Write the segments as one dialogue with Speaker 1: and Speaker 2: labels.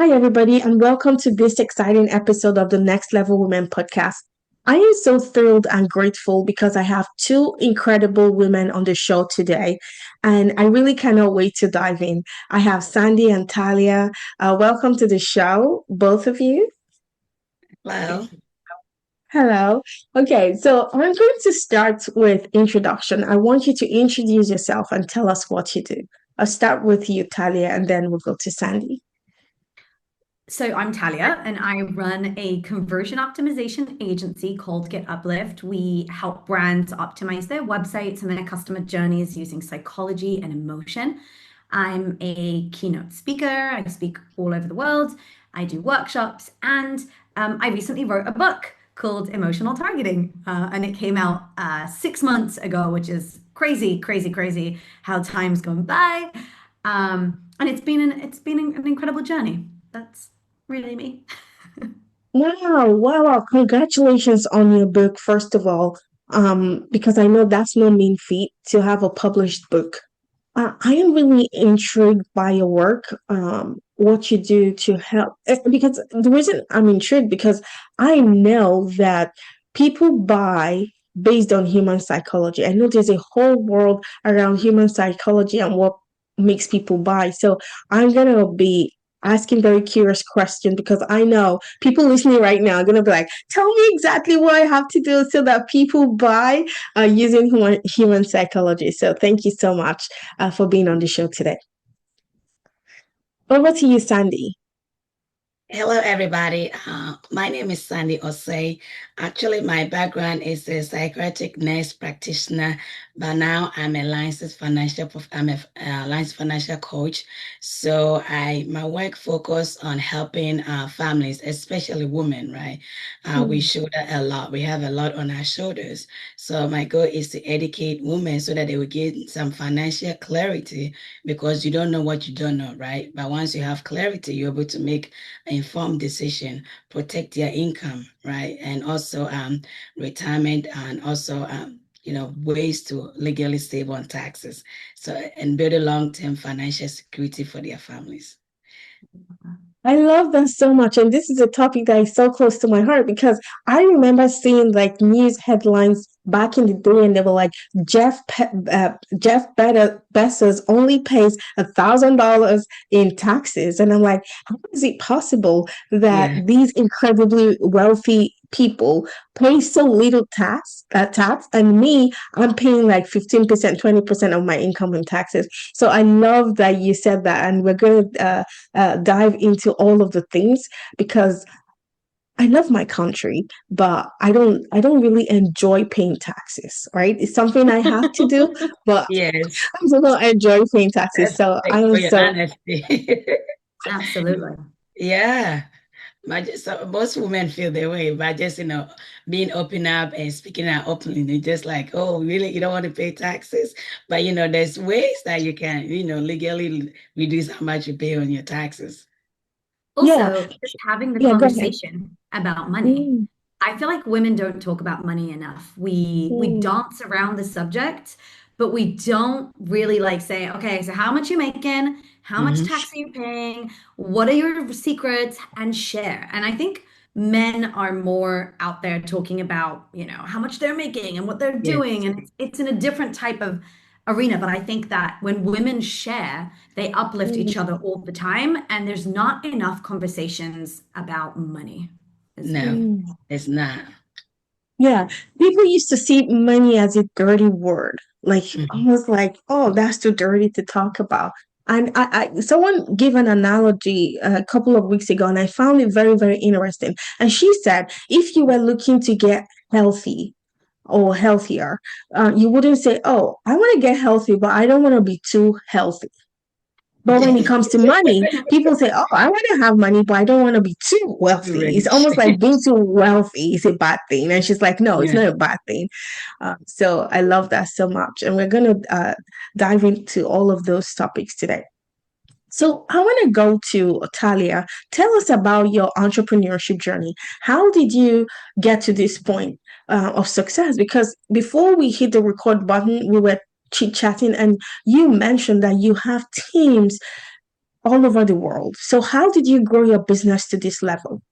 Speaker 1: Hi, everybody, and welcome to this exciting episode of the Next Level Women podcast. I am so thrilled and grateful because I have two incredible women on the show today, and I really cannot wait to dive in. I have Sandy and Talia. Welcome to the show, both of you.
Speaker 2: Hello.
Speaker 1: Hello. Okay, so I'm going to start with introduction. I want you to introduce yourself and tell us what you do. I'll start with you, Talia, and then we'll go to Sandy.
Speaker 3: So I'm Talia, and I run a conversion optimization agency called GetUplift. We help brands optimize their websites and their customer journeys using psychology and emotion. I'm a keynote speaker. I speak all over the world. I do workshops, and I recently wrote a book called Emotional Targeting, and it came out 6 months ago, which is crazy, crazy, crazy how time's gone by. And it's been an incredible journey. That's really me.
Speaker 1: Wow. Congratulations on your book, first of all, because I know that's no mean feat to have a published book. I am really intrigued by your work, what you do to help. Because the reason I'm intrigued, because I know that people buy based on human psychology. I know there's a whole world around human psychology and what makes people buy. So I'm gonna be asking very curious questions because I know people listening right now are gonna be like, tell me exactly what I have to do so that people buy using human psychology. So thank you so much for being on the show today. Over to you, Sandy.
Speaker 2: Hello, everybody. My name is Sandy Osei. Actually, my background is a psychiatric nurse practitioner, but now I'm a licensed financial coach. So my work focus on helping families, especially women, right? We
Speaker 1: Mm.
Speaker 2: shoulder a lot. We have a lot on our shoulders. So my goal is to educate women so that they will get some financial clarity because you don't know what you don't know, right? But once you have clarity, you're able to make informed decision, protect their income, right? And also retirement and also ways to legally save on taxes. So and build a long-term financial security for their families.
Speaker 1: I love that so much. And this is a topic that is so close to my heart because I remember seeing like news headlines back in the day and they were like, Bezos only pays $1,000 in taxes. And I'm like, how is it possible that
Speaker 2: Yeah,
Speaker 1: these incredibly wealthy people pay so little tax and me, I'm paying like 15%, 20% of my income in taxes. So I love that you said that. And we're going to dive into all of the things because I love my country, but I don't really enjoy paying taxes, right? It's something I have to do, but
Speaker 2: yes.
Speaker 1: I don't enjoy paying taxes.
Speaker 2: That's
Speaker 1: So I
Speaker 2: perfect
Speaker 1: am
Speaker 2: for your
Speaker 1: so
Speaker 2: honesty.
Speaker 3: Absolutely.
Speaker 2: Yeah. So most women feel their way by just, being open up and speaking out openly. They're just like, oh, really? You don't want to pay taxes? But, there's ways that you can, legally reduce how much you pay on your taxes.
Speaker 1: yeah,
Speaker 3: Also, just having the
Speaker 1: yeah, go ahead.
Speaker 3: conversation about money.
Speaker 1: Mm,
Speaker 3: I feel like women don't talk about money enough. We
Speaker 1: mm,
Speaker 3: dance around the subject, but we don't really like say, okay, so how much you making? How much
Speaker 2: Hmm.
Speaker 3: tax are you paying? What are your secrets? And share. And I think men are more out there talking about, how much they're making and what they're
Speaker 2: Yes.
Speaker 3: doing. And it's in a different type of arena. But I think that when women share, they uplift each
Speaker 1: mm,
Speaker 3: other all the time. And there's not enough conversations about money, is there?
Speaker 2: No,
Speaker 1: mm.
Speaker 2: it's not.
Speaker 1: Yeah, people used to see money as a dirty word, like
Speaker 2: Hmm.
Speaker 1: almost like, oh, that's too dirty to talk about. And someone gave an analogy a couple of weeks ago, and I found it very, very interesting. And she said, if you were looking to get healthy or healthier, you wouldn't say, oh, I want to get healthy, but I don't want to be too healthy. But when it
Speaker 2: Yes.
Speaker 1: comes to money, people say, "Oh, I want to have money, but I don't want to be too wealthy." It's
Speaker 2: Rich.
Speaker 1: almost like being too wealthy is a bad thing, and she's like, "No, it's
Speaker 2: Yeah.
Speaker 1: not a bad thing." So I love that so much, and we're gonna dive into all of those topics today. So I want to go to Talia. Tell us about your entrepreneurship journey. How did you get to this point of success? Because before we hit the record button, we were chit chatting, and you mentioned that you have teams all over the world. So how did you grow your business to this level?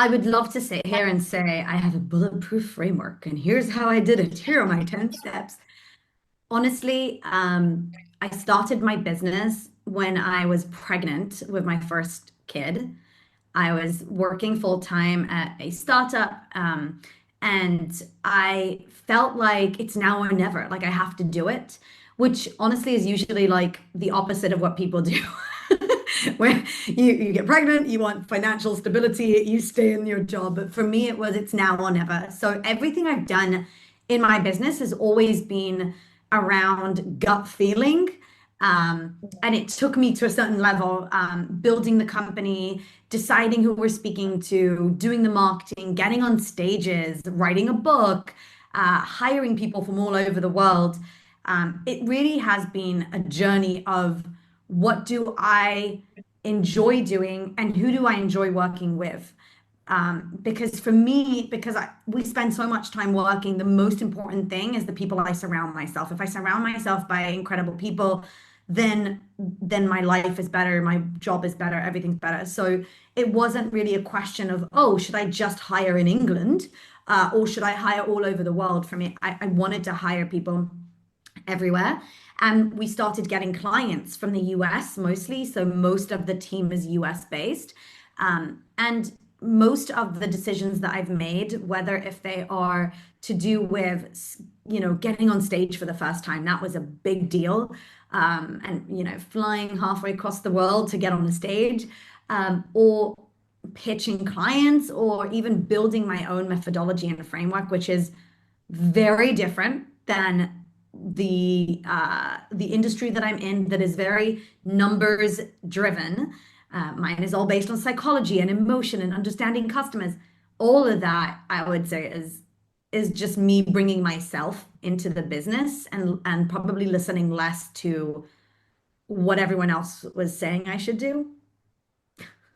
Speaker 3: I would love to sit here and say I have a bulletproof framework and here's how I did it. Here are my 10 steps. Honestly, I started my business when I was pregnant with my first kid. I was working full time at a startup, and I felt like it's now or never. Like I have to do it, which honestly is usually like the opposite of what people do. Where you get pregnant, you want financial stability, you stay in your job. But for me, it's now or never. So everything I've done in my business has always been around gut feeling. And it took me to a certain level, building the company, deciding who we're speaking to, doing the marketing, getting on stages, writing a book, hiring people from all over the world. It really has been a journey of what do I enjoy doing and who do I enjoy working with? Because for me, we spend so much time working, the most important thing is the people I surround myself. If I surround myself by incredible people, then my life is better, my job is better, everything's better. So it wasn't really a question of, oh, should I just hire in England, or should I hire all over the world? For me, I wanted to hire people everywhere. And we started getting clients from the US mostly. So most of the team is US based. And most of the decisions that I've made, whether if they are to do with, getting on stage for the first time, that was a big deal. And, flying halfway across the world to get on the stage, or pitching clients, or even building my own methodology and framework, which is very different than the industry that I'm in, that is very numbers driven. Mine is all based on psychology and emotion and understanding customers. All of that, I would say, is just me bringing myself into the business and probably listening less to what everyone else was saying I should do.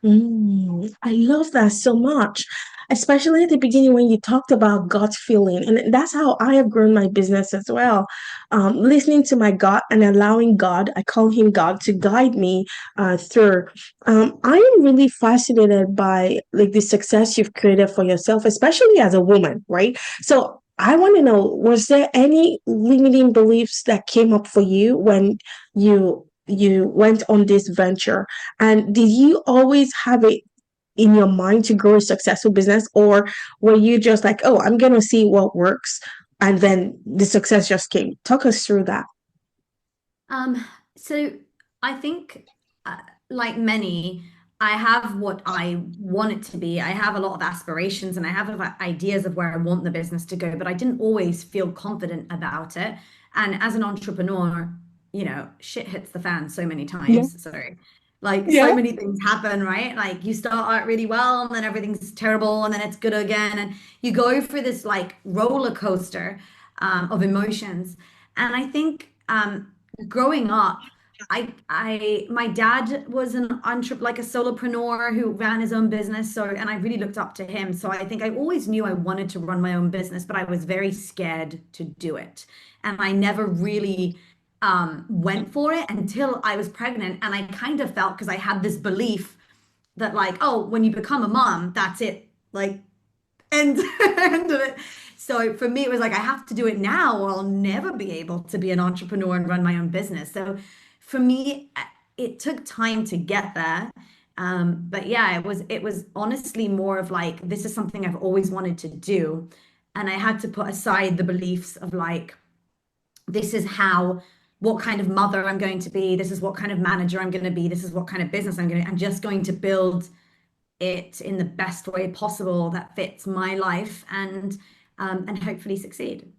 Speaker 1: I love that so much, especially at the beginning when you talked about gut feeling. And that's how I have grown my business as well. Listening to my gut and allowing God, I call him God, to guide me through. I am really fascinated by like the success you've created for yourself, especially as a woman, right? So I want to know, was there any limiting beliefs that came up for you when you went on this venture? And did you always have it in your mind to grow a successful business, or were you just like, oh, I'm going to see what works, and then the success just came? Talk us through that.
Speaker 3: So I think, like many, I have what I want it to be. I have a lot of aspirations and I have ideas of where I want the business to go, but I didn't always feel confident about it. And as an entrepreneur, shit hits the fan so many
Speaker 1: Yeah.
Speaker 3: times. Sorry. Like so
Speaker 1: Yeah.
Speaker 3: many things happen, right? Like you start out really well and then everything's terrible and then it's good again. And you go through this like roller coaster, of emotions. And I think, growing up, my dad was an like a solopreneur who ran his own business. So, and I really looked up to him. So I think I always knew I wanted to run my own business, but I was very scared to do it. And I never really went for it until I was pregnant. And I kind of felt, because I had this belief that like, oh, when you become a mom, that's it. Like, end, end of it. So for me, it was like, I have to do it now, or I'll never be able to be an entrepreneur and run my own business. So for me, it took time to get there. But yeah, it was honestly more of like, this is something I've always wanted to do. And I had to put aside the beliefs of like, this is what kind of mother I'm going to be. This is what kind of manager I'm going to be. This is what kind of business I'm just going to build it in the best way possible that fits my life, and hopefully succeed.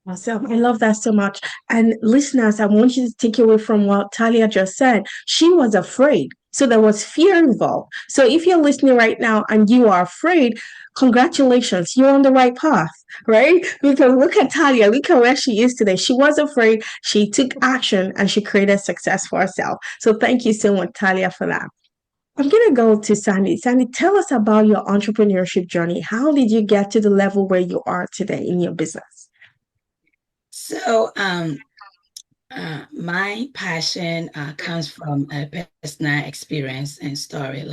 Speaker 1: Awesome. I love that so much. And listeners, I want you to take away from what Talia just said. She was afraid. So there was fear involved. So if you're listening right now and you are afraid, congratulations, you're on the right path, right? Because look at Talia, look at where she is today. She was afraid, she took action, and she created success for herself. So thank you so much, Talia, for that. I'm going to go to Sandy. Sandy, tell us about your entrepreneurship journey. How did you get to the level where you are today in your business?
Speaker 2: So My passion comes from a personal experience and story.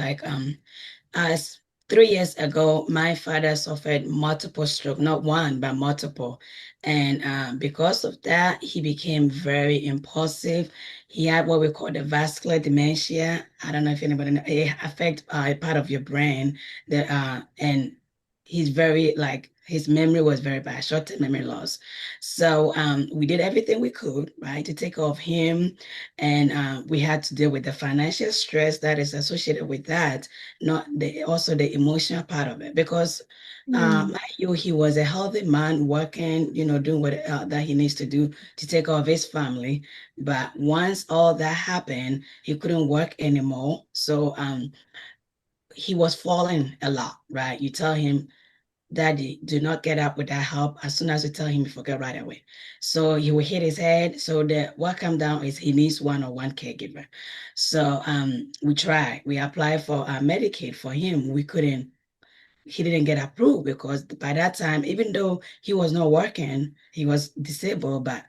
Speaker 2: As 3 years ago, my father suffered multiple stroke, not one, but multiple. And because of that, he became very impulsive. He had what we call the vascular dementia. I don't know if anybody know. It affects a part of your brain that and he's very like his memory was very bad, short-term memory loss. So we did everything we could, right, to take care of him. And we had to deal with the financial stress that is associated with that, not the also the emotional part of it, because mind you, he was a healthy man working, doing what that he needs to do to take care of his family. But once all that happened, he couldn't work anymore. So he was falling a lot, right? You tell him, Daddy, do not get up without help. As soon as you tell him, he forget right away. So he will hit his head. So what come down is he needs one-on-one caregiver. So we try. We apply for Medicaid for him. We couldn't he didn't get approved because by that time, even though he was not working, he was disabled, but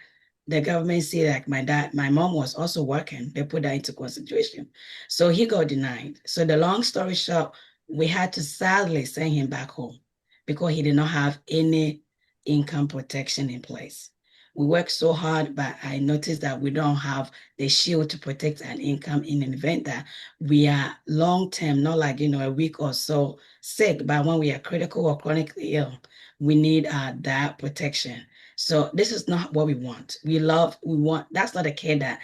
Speaker 2: the government said like my mom was also working. They put that into consideration. So he got denied. So the long story short, we had to sadly send him back home because he did not have any income protection in place. We worked so hard, but I noticed that we don't have the shield to protect an income in an event that we are long term, not like, a week or so sick, but when we are critical or chronically ill, we need that protection. So this is not what we want. That's not the care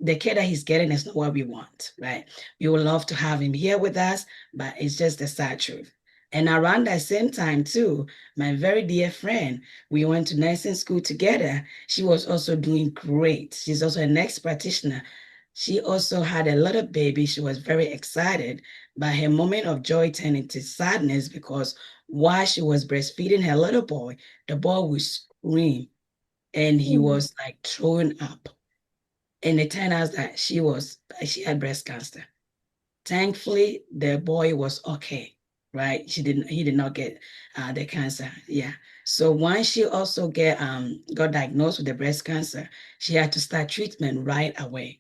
Speaker 2: the care that he's getting is not what we want, right? We would love to have him here with us, but it's just the sad truth. And around that same time too, my very dear friend, we went to nursing school together. She was also doing great. She's also a nurse practitioner. She also had a little baby. She was very excited, but her moment of joy turned into sadness because while she was breastfeeding her little boy, the boy would scream and he was like throwing up. And it turned out that she had breast cancer. Thankfully, the boy was okay, right? He did not get the cancer. Yeah. So once she also got diagnosed with the breast cancer, she had to start treatment right away,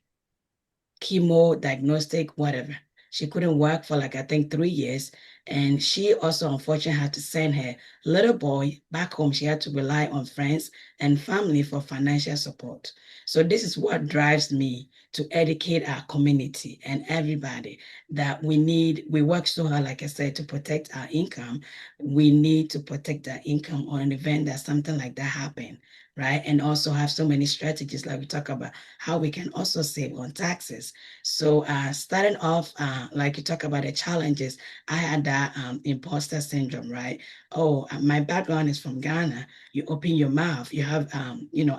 Speaker 2: chemo, diagnostic, whatever. She couldn't work for like, I think 3 years. And she also unfortunately had to send her little boy back home. She had to rely on friends and family for financial support. So this is what drives me to educate our community and everybody that we work so hard, like I said, to protect our income. We need to protect our income on an event that something like that happen, right? And also have so many strategies like we talk about how we can also save on taxes. So starting off, like you talk about the challenges, I had that imposter syndrome, right? Oh, my background is from Ghana. You open your mouth, you have,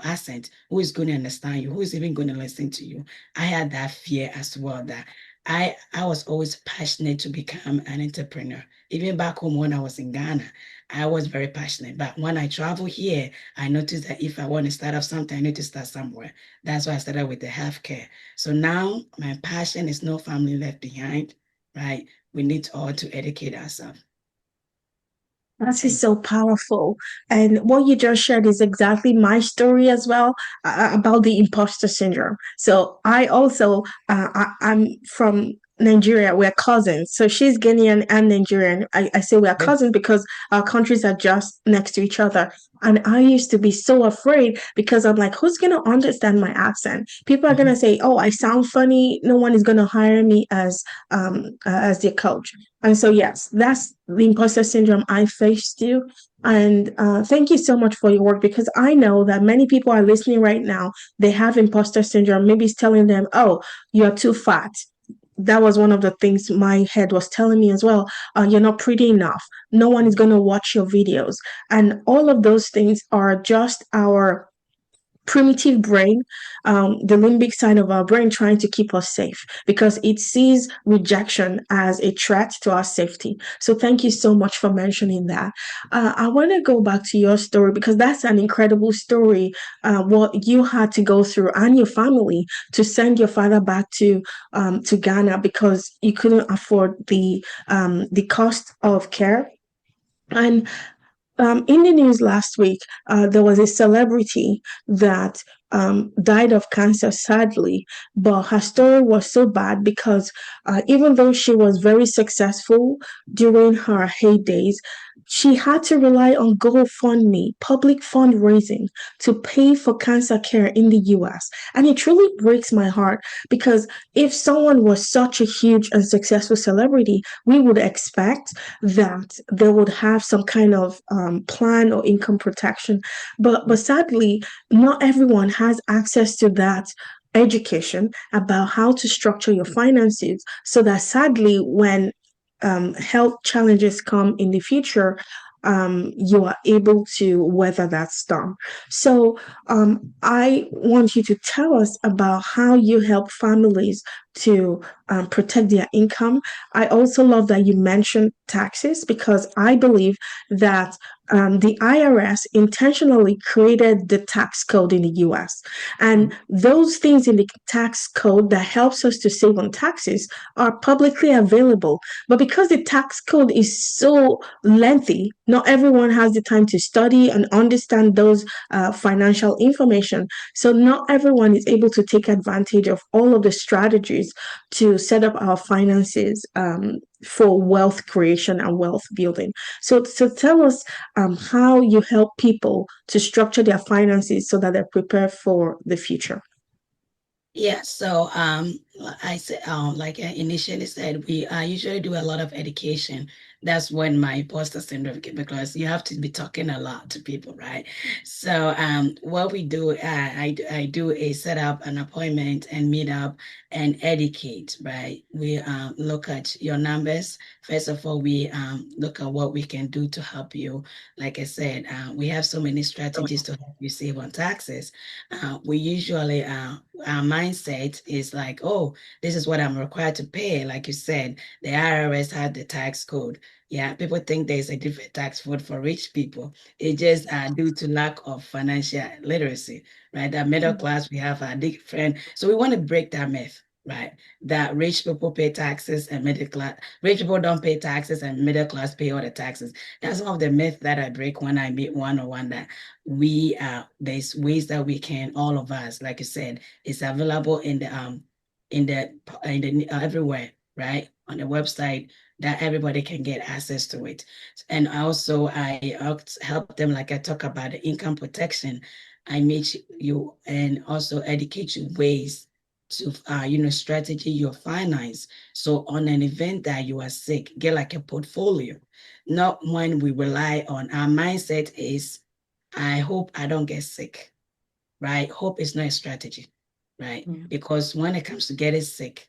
Speaker 2: accent. Who is going to understand you? Who is even going to listen to you? I had that fear as well that I was always passionate to become an entrepreneur. Even back home when I was in Ghana, I was very passionate. But when I travel here, I noticed that if I want to start off something, I need to start somewhere. That's why I started with the healthcare. So now my passion is no family left behind, right? We need all to educate ourselves.
Speaker 1: That is so powerful. And what you just shared is exactly my story as well, about the imposter syndrome. So I also, I'm from Nigeria. We're cousins. So she's Guinean and Nigerian. I say we're cousins because our countries are just next to each other. And I used to be so afraid because I'm like, who's going to understand my accent? People are going to say, oh, I sound funny. No one is going to hire me as their coach. And so, yes, that's the imposter syndrome I faced too. And thank you so much for your work because I know that many people are listening right now. They have imposter syndrome. Maybe it's telling them, oh, you're too fat. That was one of the things my head was telling me as well. You're not pretty enough. No one is going to watch your videos. And all of those things are just our primitive brain, the limbic side of our brain trying to keep us safe because it sees rejection as a threat to our safety. So thank you so much for mentioning that. I want to go back to your story because that's an incredible story. What you had to go through and your family to send your father back to Ghana because you couldn't afford the cost of care. And in the news last week, there was a celebrity that died of cancer, sadly. But her story was so bad because even though she was very successful during her heydays, she had to rely on GoFundMe, public fundraising, to pay for cancer care in the US. And it truly breaks my heart because if someone was such a huge and successful celebrity, we would expect that they would have some kind of plan or income protection. But sadly, not everyone has access to that education about how to structure your finances so that sadly when health challenges come in the future, you are able to weather that storm. So, I want you to tell us about how you help families to protect their income. I also love that you mentioned taxes because I believe that the IRS intentionally created the tax code in the US. And those things in the tax code that helps us to save on taxes are publicly available. But because the tax code is so lengthy, not everyone has the time to study and understand those financial information. So not everyone is able to take advantage of all of the strategies to set up our finances for wealth creation and wealth building. So tell us how you help people to structure their finances so that they're prepared for the future.
Speaker 2: Yeah, so I said, like I initially said, we usually do a lot of education. That's when my imposter syndrome came because you have to be talking a lot to people, right? So what we do, I do a set up an appointment and meet up and educate, right? We look at your numbers. First of all, we look at what we can do to help you. Like I said, we have so many strategies to help you save on taxes. We usually our mindset is like, oh, this is what I'm required to pay. Like you said, the IRS had the tax code. Yeah, people think there's a different tax code for rich people. It just due to lack of financial literacy, right? That middle class, we have a different. So we want to break that myth, right? That rich people pay taxes and middle class, rich people don't pay taxes and middle class pay all the taxes. That's one of the myths that I break when I meet one-on-one that we there's ways that we can, all of us, like you said, it's available in the everywhere, right, on the website, that everybody can get access to it. And also I help them, like I talk about the income protection. I meet you and also educate you ways to strategy your finance. So on an event that you are sick, get like a portfolio. Not when we rely on our mindset is I hope I don't get sick, right? Hope is not a strategy, right?
Speaker 3: Yeah.
Speaker 2: Because when it comes to getting sick,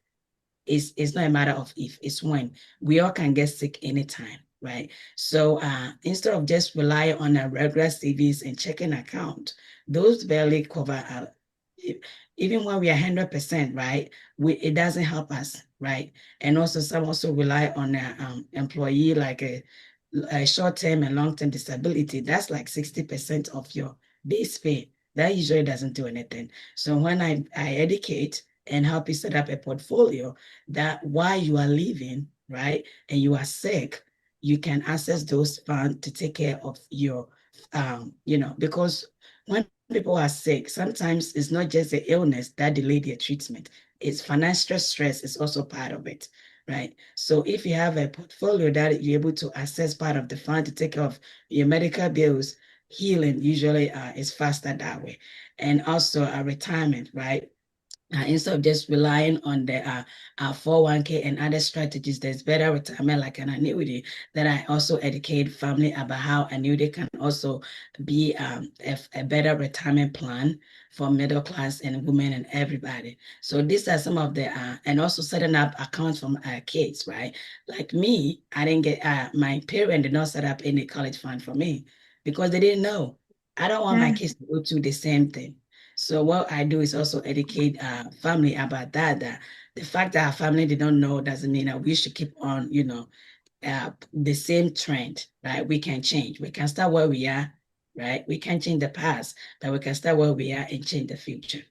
Speaker 2: it's not a matter of if, it's when. We all can get sick anytime, right? So instead of just relying on a regular savings and checking account, those barely cover even when we are 100%, right? It doesn't help us, right? And also some also rely on an employee like a short-term and long-term disability. That's like 60% of your base pay. That usually doesn't do anything. So when I educate and help you set up a portfolio that while you are living, right, and you are sick, you can access those funds to take care of your, because when people are sick, sometimes it's not just the illness that delay their treatment. It's financial stress is also part of it, right? So if you have a portfolio that you're able to access part of the fund to take care of your medical bills, healing usually is faster that way. And also a retirement, right? Instead of just relying on the 401k and other strategies, there's better retirement like an annuity that I also educate family about how annuity can also be a better retirement plan for middle class and women and everybody. So these are some of the, and also setting up accounts for kids, right? Like me, I didn't get, my parent did not set up any college fund for me because they didn't know. I don't want my
Speaker 3: Yeah.
Speaker 2: kids to go through the same thing. So what I do is also educate family about that. That the fact that our family did not know doesn't mean that we should keep on, the same trend, right? We can change. We can start where we are, right? We can change the past, but we can start where we are and change the future.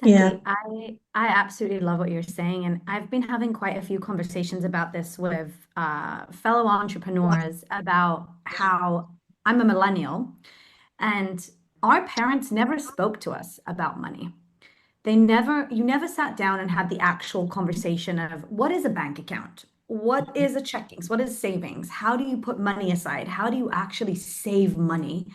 Speaker 1: Yeah,
Speaker 3: Sandy, I absolutely love what you're saying, and I've been having quite a few conversations about this with fellow entrepreneurs about how I'm a millennial, and our parents never spoke to us about money. You never sat down and had the actual conversation of what is a bank account? What is a checkings? What is savings? How do you put money aside? How do you actually save money?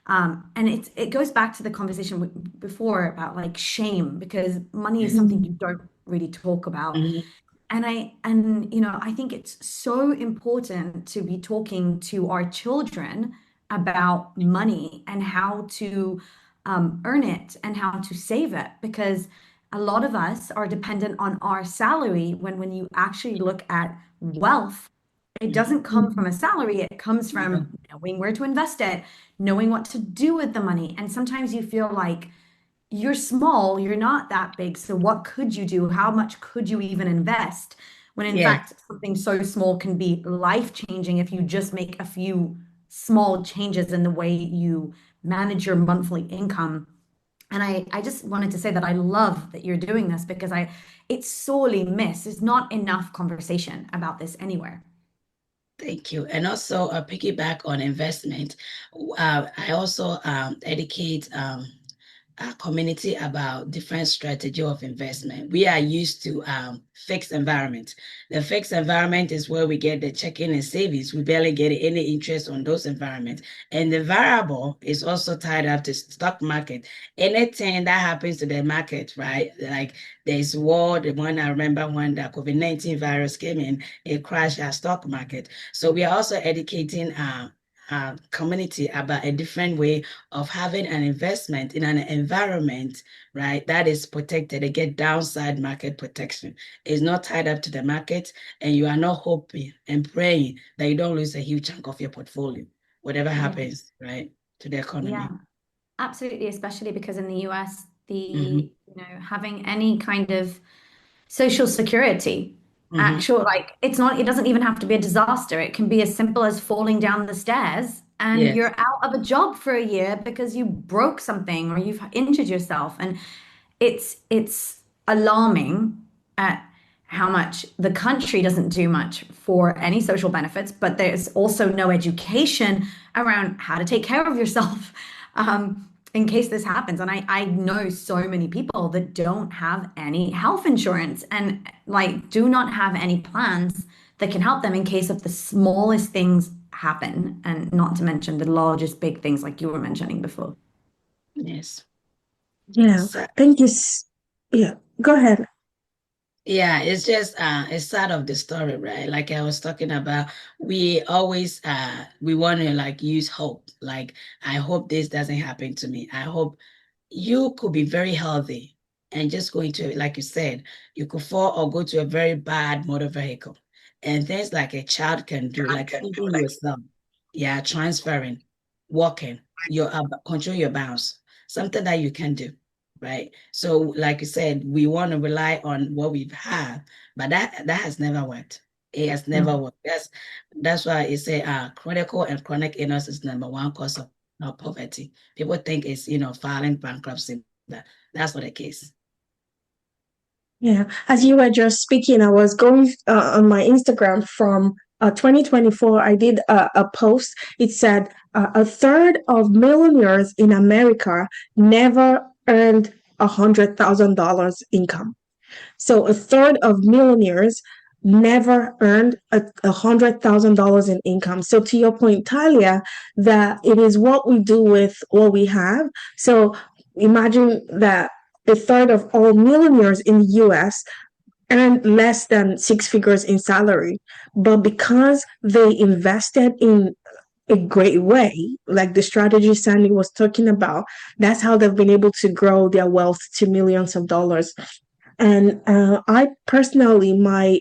Speaker 3: And it goes back to the conversation before about like shame, because money is something you don't really talk about.
Speaker 2: Mhm.
Speaker 3: And you know, I think it's so important to be talking to our children about money and how to earn it and how to save it, because a lot of us are dependent on our salary when you actually look at wealth, it doesn't come from a salary, it comes from knowing where to invest it, knowing what to do with the money. And sometimes you feel like you're small, you're not that big. So what could you do? How much could you even invest? When in
Speaker 2: Yes,
Speaker 3: fact, something so small can be life-changing if you just make a few small changes in the way you manage your monthly income. And I just wanted to say that I love that you're doing this, because it's sorely missed. There's not enough conversation about this anywhere.
Speaker 2: thank you. And also, piggyback on investment. I also educate our community about different strategy of investment. We are used to fixed environment. The fixed environment is where we get the checking and savings. We barely get any interest on those environments. And the variable is also tied up to stock market. Anything that happens to the market, right? Like there's war, the one I remember when the COVID-19 virus came in, it crashed our stock market. So we are also educating community about a different way of having an investment in an environment, right, that is protected. They get downside market protection. It's not tied up to the market, and you are not hoping and praying that you don't lose a huge chunk of your portfolio, whatever
Speaker 3: Yeah.
Speaker 2: happens, right, to the
Speaker 3: Yeah,
Speaker 2: economy.
Speaker 3: absolutely, especially because in the US,
Speaker 2: Hmm.
Speaker 3: having any kind of social security,
Speaker 2: Hmm.
Speaker 3: actual, like it doesn't even have to be a disaster. It can be as simple as falling down the stairs and
Speaker 2: Yes.
Speaker 3: you're out of a job for a year because you broke something or you've injured yourself. And it's alarming at how much the country doesn't do much for any social benefits, but there's also no education around how to take care of yourself in case this happens. And I know so many people that don't have any health insurance and like do not have any plans that can help them in case of the smallest things happen, and not to mention the largest big things like you were mentioning before.
Speaker 2: Yes.
Speaker 1: Yeah,
Speaker 2: So,
Speaker 1: thank you. Yeah, go ahead.
Speaker 2: yeah, it's just it's side of the story, right? Like I was talking about, we always we want to like use hope. Like, I hope this doesn't happen to me. I hope you could be very healthy and just going to, like you said, you could fall or go to a very bad motor vehicle. And things like a child can do, like feeding yourself, yeah, transferring, walking, your control your bounce, something that you can do, right? So, like you said, we want to rely on what we've had, but that has never worked. It has never worked. That's why it's a critical and chronic illness is number one cause of poverty. People think it's, filing bankruptcy, but that's not the case.
Speaker 1: Yeah, as you were just speaking, I was going on my Instagram from 2024. I did a post. It said a third of millionaires in America never earned $100,000 income. So a third of millionaires never earned $100,000 in income. So to your point, Talia, that it is what we do with what we have. So imagine that a third of all millionaires in the US earn less than six figures in salary. But because they invested in a great way, like the strategy Sandy was talking about, that's how they've been able to grow their wealth to millions of dollars. And I personally, my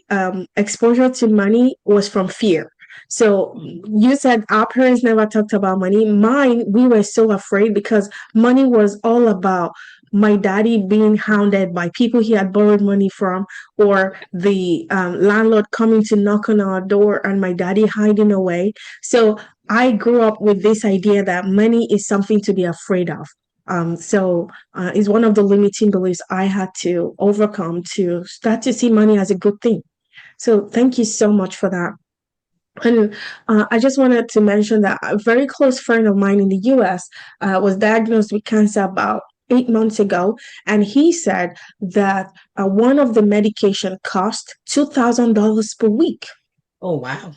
Speaker 1: exposure to money was from fear. So you said our parents never talked about money. Mine, we were so afraid because money was all about my daddy being hounded by people he had borrowed money from, or the landlord coming to knock on our door and my daddy hiding away. So I grew up with this idea that money is something to be afraid of. So is one of the limiting beliefs I had to overcome to start to see money as a good thing. So thank you so much for that. And I just wanted to mention that a very close friend of mine in the US was diagnosed with cancer about 8 months ago. And he said that one of the medication cost $2,000 per week.
Speaker 2: Oh, wow.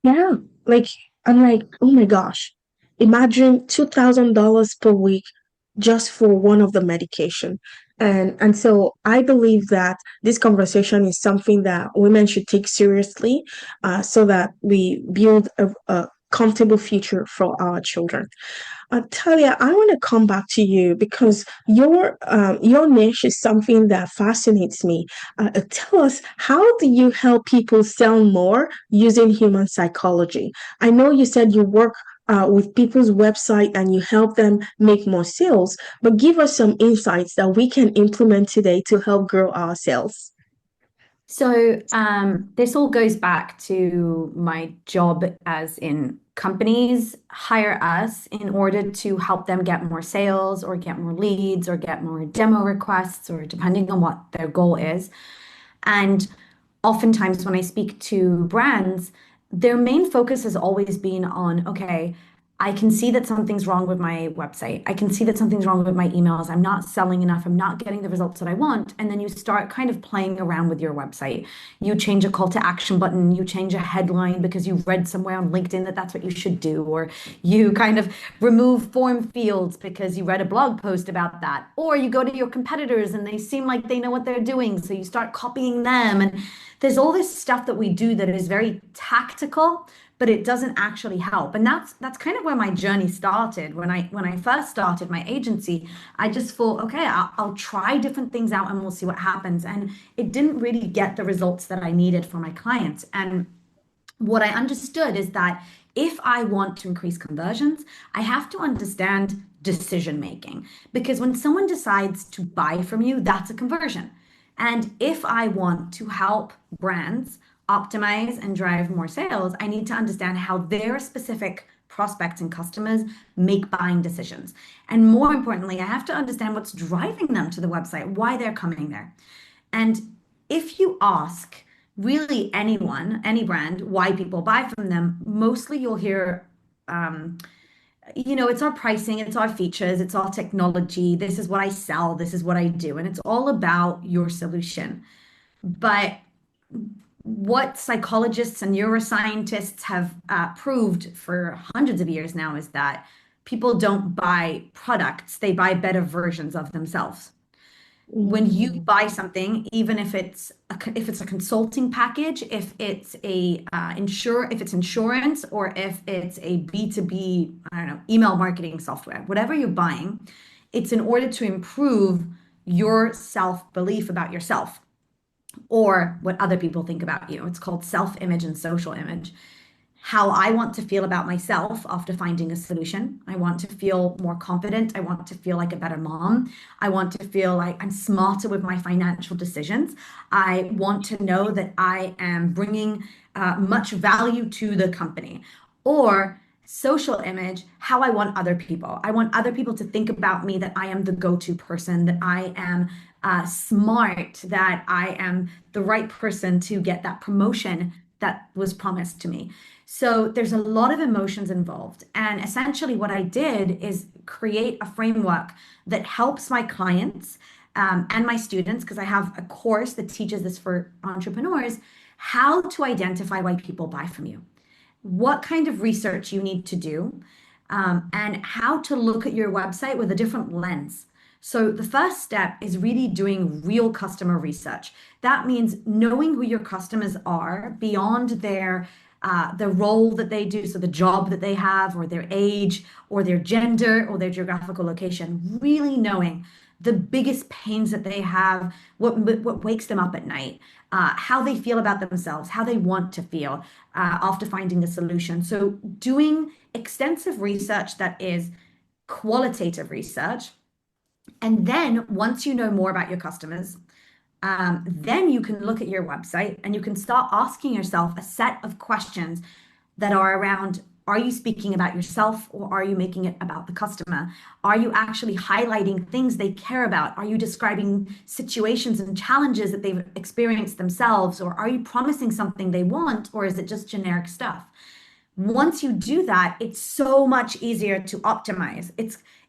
Speaker 1: Yeah. Like, I'm like, oh my gosh. Imagine $2,000 per week just for one of the medication. And so I believe that this conversation is something that women should take seriously, so that we build a comfortable future for our children. Talia, I want to come back to you because your niche is something that fascinates me. Tell us, how do you help people sell more using human psychology? I know you said you work with people's website and you help them make more sales, but give us some insights that we can implement today to help grow our sales.
Speaker 3: So this all goes back to my job, as in companies hire us in order to help them get more sales or get more leads or get more demo requests, or depending on what their goal is. And oftentimes, when I speak to brands, their main focus has always been on, okay, I can see that something's wrong with my website. I can see that something's wrong with my emails. I'm not selling enough. I'm not getting the results that I want. And then you start kind of playing around with your website. You change a call to action button, you change a headline because you read somewhere on LinkedIn that that's what you should do, or you kind of remove form fields because you read a blog post about that, or you go to your competitors and they seem like they know what they're doing. So you start copying them. And there's all this stuff that we do that is very tactical, but it doesn't actually help. And that's kind of where my journey started. When I first started my agency, I just thought, okay, I'll try different things out and we'll see what happens. And it didn't really get the results that I needed for my clients. And what I understood is that if I want to increase conversions, I have to understand decision making, because when someone decides to buy from you, that's a conversion. And if I want to help brands optimize and drive more sales, I need to understand how their specific prospects and customers make buying decisions. And more importantly, I have to understand what's driving them to the website, why they're coming there. And if you ask really anyone, any brand, why people buy from them, mostly you'll hear, um, it's our pricing, it's our features, it's our technology. This is what I sell, this is what I do. And it's all about your solution. But what psychologists and neuroscientists have proved for hundreds of years now is that people don't buy products, they buy better versions of themselves. When you
Speaker 1: Mm,
Speaker 3: buy something, even if it's a consulting package, if it's a if it's insurance, or if it's a B2B, I don't know, email marketing software, whatever you're buying, it's in order to improve your self-belief about yourself, or what other people think about you. It's called self-image and social image. How I want to feel about myself after finding a solution. I want to feel more confident. I want to feel like a better mom. I want to feel like I'm smarter with my financial decisions. I want to know that I am bringing much value to the company. Or social image, how I want other people. I want other people to think about me, that I am the go-to person, that I am smart, that I am the right person to get that promotion that was promised to me. So there's a lot of emotions involved. And essentially, what I did is create a framework that helps my clients and my students, because I have a course that teaches this for entrepreneurs, how to identify why people buy from you, what kind of research you need to do, and how to look at your website with a different lens. So the first step is really doing real customer research. That means knowing who your customers are beyond their the role that they do, so the job that they have, or their age, or their gender, or their geographical location. Really knowing the biggest pains that they have, what wakes them up at night, how they feel about themselves, how they want to feel after finding a solution. So doing extensive research that is qualitative research. And then once you know more about your customers, then you can look at your website and you can start asking yourself a set of questions that are around, Are you speaking about yourself or are you making it about the customer? Are you actually highlighting things they care about? Are you describing situations and challenges that they've experienced themselves? Or are you promising something they want? Or is it just generic stuff? Once you do that, it's so much easier to optimize.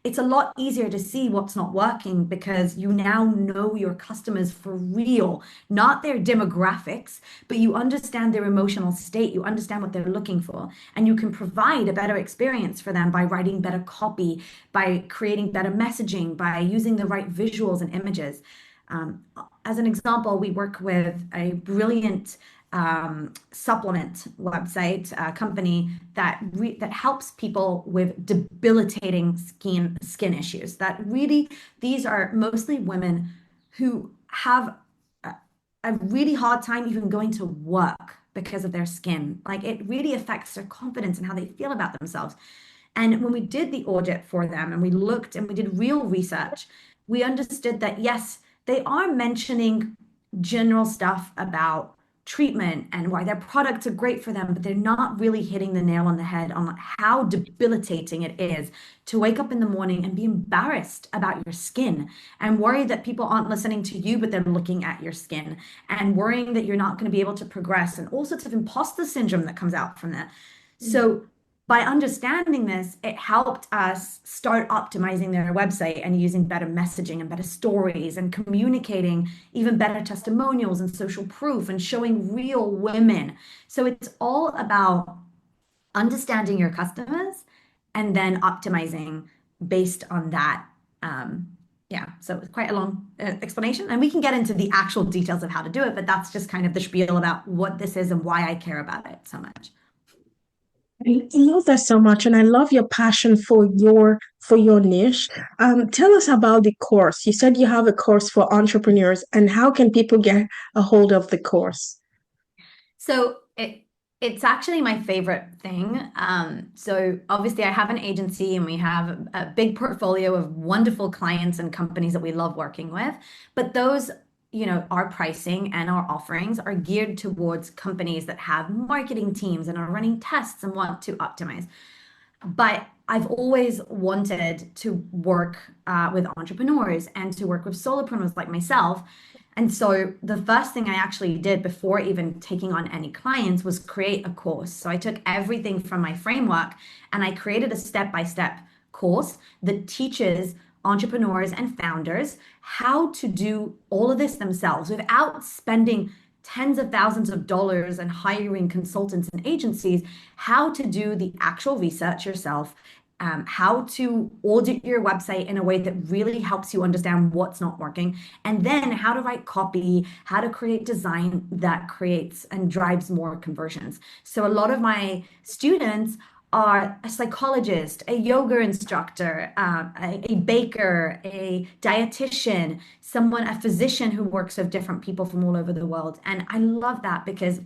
Speaker 3: It's a lot easier to see what's not working because you now know your customers for real, not their demographics, but you understand their emotional state, you understand what they're looking for, and you can provide a better experience for them by writing better copy, by creating better messaging, by using the right visuals and images. As an example, we work with a brilliant supplement website company that helps people with debilitating skin issues. That really, these are mostly women who have a really hard time even going to work because of their skin. Like it really affects their confidence and how they feel about themselves. And when we did the audit for them and we looked and we did real research, we understood that yes, they are mentioning general stuff about treatment and why their products are great for them, but they're not really hitting the nail on the head on how debilitating it is to wake up in the morning and be embarrassed about your skin and worry that people aren't listening to you, but they're looking at your skin and worrying that you're not going to be able to progress and all sorts of imposter syndrome that comes out from that. So by understanding this, it helped us start optimizing their website and using better messaging and better stories and communicating even better testimonials and social proof and showing real women. So it's all about understanding your customers and then optimizing based on that. Yeah, so it's quite a long explanation, and we can get into the actual details of how to do it, but that's just kind of the spiel about what this is and why I care about it so much.
Speaker 1: I love that so much, and I love your passion for your niche. Tell us about the course. You said you have a course for entrepreneurs, and how can people get a hold of the course?
Speaker 3: So it's actually my favorite thing. So obviously I have an agency and we have a big portfolio of wonderful clients and companies that we love working with. But those, our pricing and our offerings are geared towards companies that have marketing teams and are running tests and want to optimize. But I've always wanted to work with entrepreneurs and to work with solopreneurs like myself. And so the first thing I actually did before even taking on any clients was create a course. So I took everything from my framework and I created a step-by-step course that teaches entrepreneurs and founders how to do all of this themselves without spending tens of thousands of dollars and hiring consultants and agencies, how to do the actual research yourself, how to audit your website in a way that really helps you understand what's not working, and then how to write copy, how to create design that creates and drives more conversions. So a lot of my students are a psychologist, a yoga instructor, a baker, a dietitian, a physician who works with different people from all over the world. And I love that because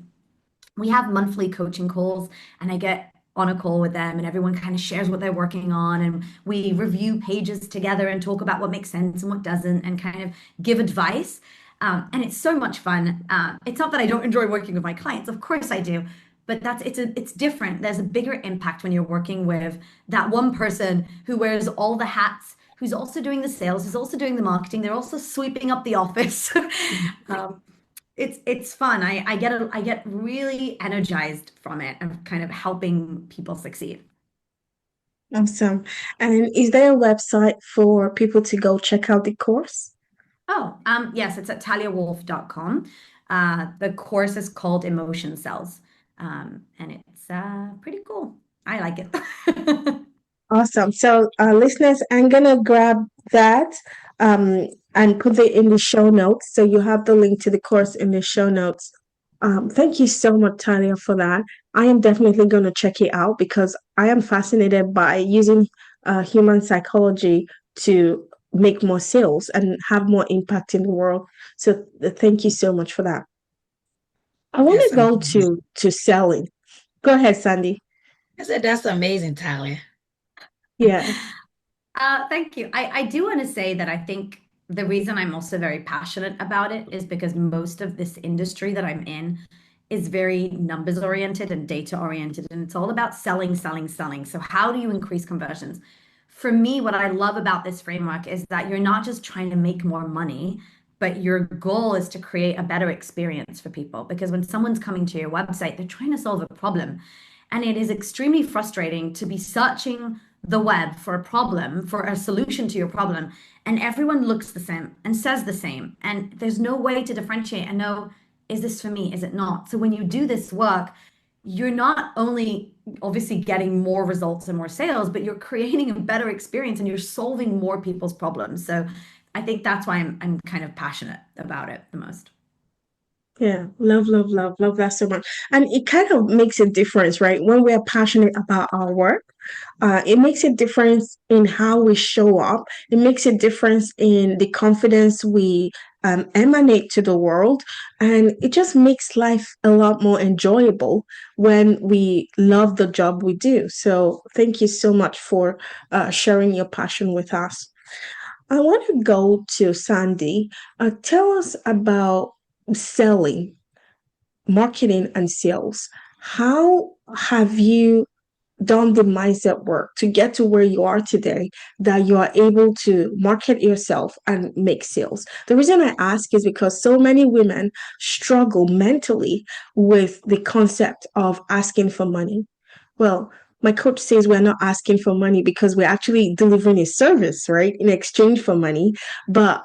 Speaker 3: we have monthly coaching calls and I get on a call with them and everyone kind of shares what they're working on and we review pages together and talk about what makes sense and what doesn't and kind of give advice. And it's so much fun. It's not that I don't enjoy working with my clients, of course I do, but it's different. There's a bigger impact when you're working with that one person who wears all the hats, who's also doing the sales, who's also doing the marketing. They're also sweeping up the office. It's fun. I get really energized from it and kind of helping people succeed.
Speaker 1: Awesome. And is there a website for people to go check out the course?
Speaker 3: Oh, yes, it's at taliawolf.com. The course is called Emotion Cells. And it's pretty cool. I like it.
Speaker 1: Awesome. So, listeners, I'm gonna grab that and put it in the show notes. So you have the link to the course in the show notes. Thank you so much, Talia, for that. I am definitely going to check it out because I am fascinated by using human psychology to make more sales and have more impact in the world. So, thank you so much for that. I want
Speaker 2: That's
Speaker 1: to go
Speaker 2: amazing.
Speaker 1: to selling. Go ahead, Sandy.
Speaker 2: I said that's amazing, Talia.
Speaker 1: Yeah.
Speaker 3: Thank you. I do want to say that I think the reason I'm also very passionate about it is because most of this industry that I'm in is very numbers oriented and data oriented, and it's all about selling, selling, selling. So, how do you increase conversions? For me, what I love about this framework is that you're not just trying to make more money, but your goal is to create a better experience for people. Because when someone's coming to your website, they're trying to solve a problem. And it is extremely frustrating to be searching the web for a problem, for a solution to your problem, and everyone looks the same and says the same. And there's no way to differentiate and know, is this for me? Is it not? So when you do this work, you're not only obviously getting more results and more sales, but you're creating a better experience and you're solving more people's problems. So I think that's why I'm kind of passionate about it the most.
Speaker 1: Yeah, love that so much. And it kind of makes a difference, right? When we're passionate about our work, it makes a difference in how we show up. It makes a difference in the confidence we emanate to the world. And it just makes life a lot more enjoyable when we love the job we do. So thank you so much for sharing your passion with us. I want to go to Sandy. Tell us about selling, marketing, and sales. How have you done the mindset work to get to where you are today that you are able to market yourself and make sales? The reason I ask is because so many women struggle mentally with the concept of asking for money. Well, my coach says we're not asking for money because we're actually delivering a service, right, in exchange for money. But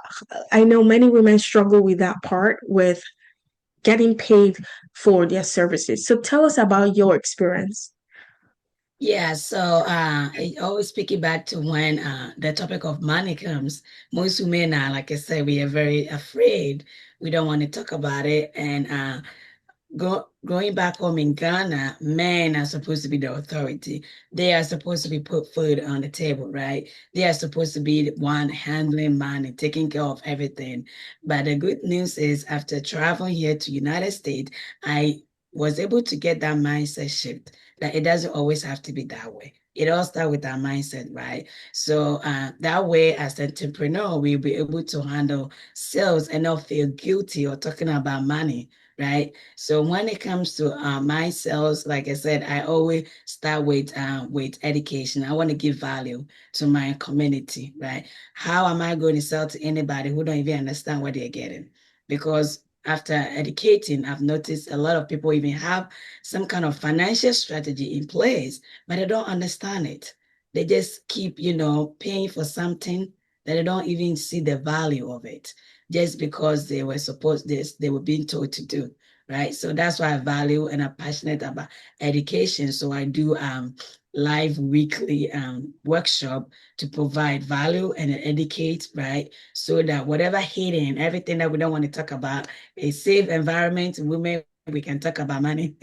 Speaker 1: I know many women struggle with that part, with getting paid for their services. So tell us about your experience.
Speaker 2: Yeah, so I always speaking back to when the topic of money comes, most women are, like I said, we are very afraid. We don't want to talk about it. And going back home in Ghana, men are supposed to be the authority. They are supposed to be put food on the table, right? They are supposed to be the one handling money, taking care of everything. But the good news is, after traveling here to United States, I was able to get that mindset shift that it doesn't always have to be that way. It all starts with our mindset, right? So that way, as an entrepreneur, we'll be able to handle sales and not feel guilty or talking about money, right? So when it comes to my sales, like I said, I always start with education. I want to give value to my community, right? How am I going to sell to anybody who don't even understand what they're getting? Because after educating, I've noticed a lot of people even have some kind of financial strategy in place, but they don't understand it. They just keep, paying for something that they don't even see the value of it, just because they were supposed this, they were being told to do, right? So that's why I value and I'm passionate about education. So I do live weekly workshop to provide value and educate, right? So that whatever hidden, everything that we don't want to talk about, a safe environment, women, we can talk about money.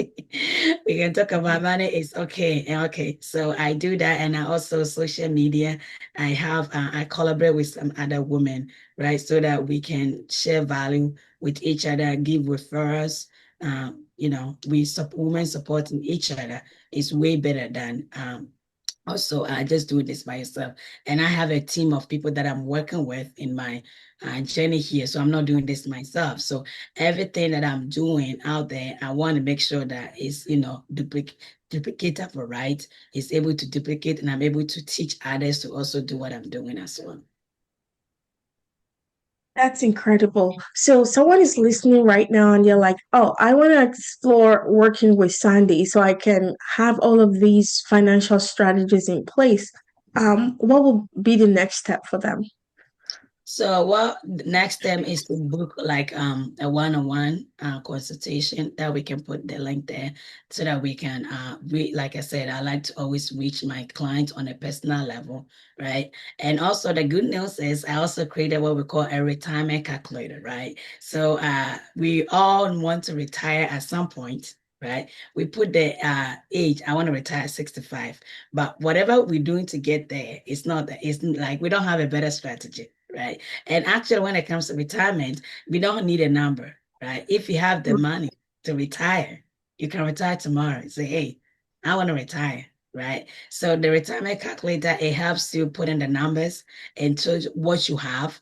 Speaker 2: We can talk about money. It's okay. Okay. So I do that. And I also social media. I collaborate with some other women, right? So that we can share value with each other, give referrals. Women supporting each other is way better than also just doing this by yourself. And I have a team of people that I'm working with in my journey here. So I'm not doing this myself. So everything that I'm doing out there, I want to make sure that it's, duplicatable, right? It's able to duplicate, and I'm able to teach others to also do what I'm doing as well.
Speaker 1: That's incredible. So someone is listening right now and you're like, oh, I want to explore working with Sandy so I can have all of these financial strategies in place. What will be the next step for them?
Speaker 2: So what the next step is to book like a one-on-one consultation that we can put the link there so that we can like I said, I like to always reach my clients on a personal level, right? And also the good news is I also created what we call a retirement calculator, right? So we all want to retire at some point. Right. We put the age, I want to retire at 65. But whatever we're doing to get there, it's like we don't have a better strategy, right? And actually, when it comes to retirement, we don't need a number, right? If you have the money to retire, you can retire tomorrow and say, hey, I want to retire, right? So the retirement calculator, it helps you put in the numbers and shows what you have,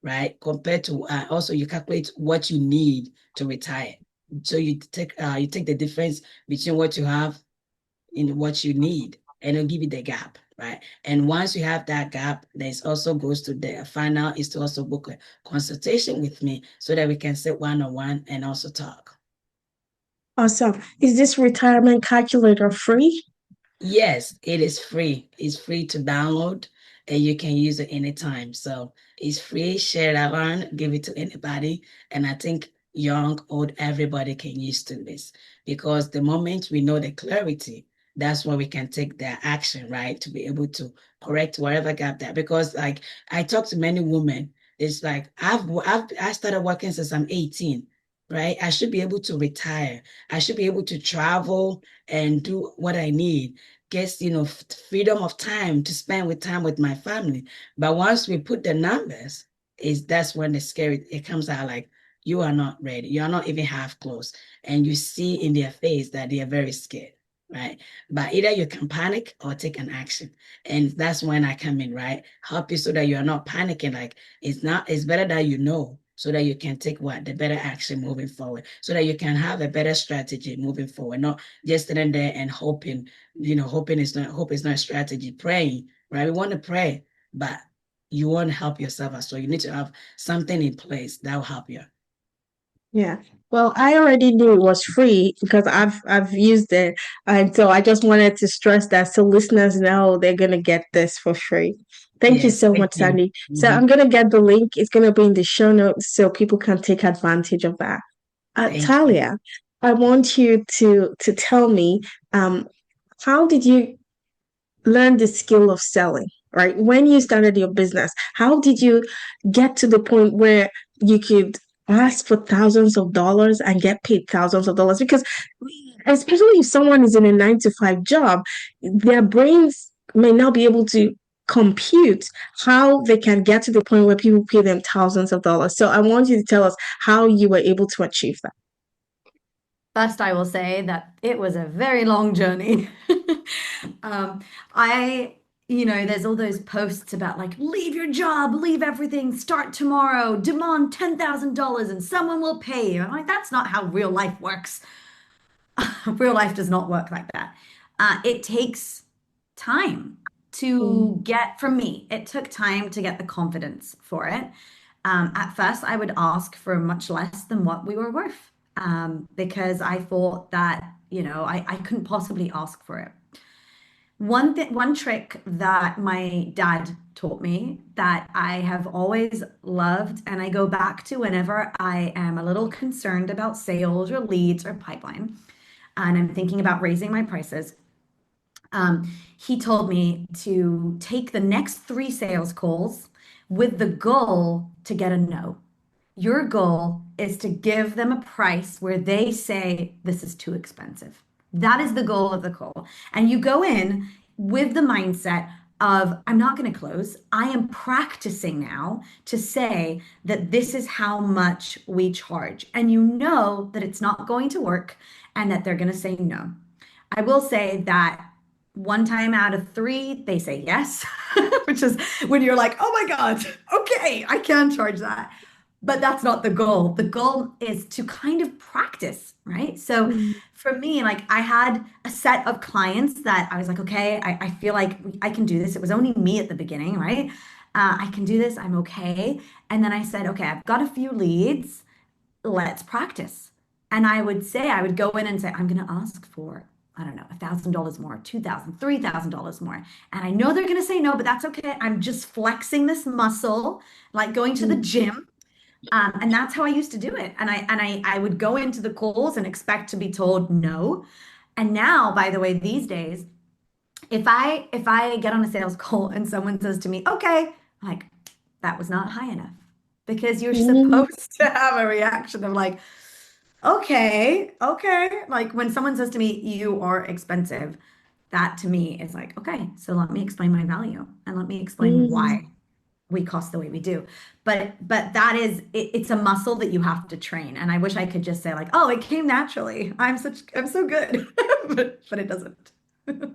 Speaker 2: right? Compared to also you calculate what you need to retire. So you take the difference between what you have and what you need, and it'll give you the gap, right? And once you have that gap, there's also goes to the final is to also book a consultation with me so that we can sit one-on-one and also talk.
Speaker 1: Awesome. Is this retirement calculator free?
Speaker 2: Yes, it is free. It's free to download and you can use it anytime. So it's free, share it around, give it to anybody. And I think young, old, everybody can use to this because the moment we know the clarity, that's when we can take the action, right? To be able to correct whatever gap there. Because like I talk to many women, it's like I started working since I'm 18, right? I should be able to retire. I should be able to travel and do what I need, gets freedom of time to spend with time with my family. But once we put the numbers, is that's when the scary it comes out like you are not ready, you are not even half close, and you see in their face that they are very scared, right? But either you can panic or take an action, and that's when I come in, right? Help you so that you are not panicking. Like it's better that you know so that you can take what the better action moving forward, so that you can have a better strategy moving forward, not just sitting there and hoping, hoping is not hope is not a strategy. Praying, right? We want to pray, but you want to help yourself as well. You need to have something in place that will help you.
Speaker 1: Yeah. Well, I already knew it was free because I've used it. And so I just wanted to stress that so listeners know they're gonna get this for free. Thank you
Speaker 2: Yes,
Speaker 1: so
Speaker 2: thank
Speaker 1: much,
Speaker 2: you.
Speaker 1: Sandy. So
Speaker 2: Mhm.
Speaker 1: I'm gonna get the link. It's gonna be in the show notes so people can take advantage of that.
Speaker 2: Thank you.
Speaker 1: Talia, I want you to tell me how did you learn the skill of selling, right? When you started your business, how did you get to the point where you could ask for thousands of dollars and get paid thousands of dollars? Because especially if someone is in a 9 to 5 job, their brains may not be able to compute how they can get to the point where people pay them thousands of dollars. So I want you to tell us how you were able to achieve that.
Speaker 3: First, I will say that it was a very long journey. Um, I, there's all those posts about like, leave your job, leave everything, start tomorrow, demand $10,000 and someone will pay you. And I'm like, that's not how real life works. Real life does not work like that. It takes time
Speaker 1: Mm,
Speaker 3: to get, from me, it took time to get the confidence for it. At first, I would ask for much less than what we were worth, because I thought that, I couldn't possibly ask for it. One trick that my dad taught me that I have always loved, and I go back to whenever I am a little concerned about sales or leads or pipeline, and I'm thinking about raising my prices. He told me to take the next 3 sales calls with the goal to get a no. Your goal is to give them a price where they say, this is too expensive. That is the goal of the call. And you go in with the mindset of, I'm not going to close. I am practicing now to say that this is how much we charge. And you know that it's not going to work and that they're going to say no. I will say that one time out of 3, they say yes, which is when you're like, oh my God, okay, I can charge that. But that's not the goal. The goal is to kind of practice, right? So
Speaker 1: mm,
Speaker 3: for me, like I had a set of clients that I was like, okay, I feel like I can do this. It was only me at the beginning, right? I can do this. I'm okay. And then I said, okay, I've got a few leads. Let's practice. And I would go in and say, I'm going to ask for, I don't know, $1,000 more, $2,000, $3,000 more. And I know they're going to say no, but that's okay. I'm just flexing this muscle, like going to the
Speaker 1: mm,
Speaker 3: gym. And that's how I used to do it. And I would go into the calls and expect to be told no. And now, by the way, these days, if I get on a sales call and someone says to me, okay, I'm like, that was not high enough. Because you're
Speaker 1: mm,
Speaker 3: supposed to have a reaction of like, okay, okay. Like when someone says to me, you are expensive, that to me is like, okay, so let me explain my value and let me explain
Speaker 1: mm.
Speaker 3: why we cost the way we do. But that is it's a muscle that you have to train. And I wish I could just say like, oh, it came naturally. I'm so good. But it doesn't.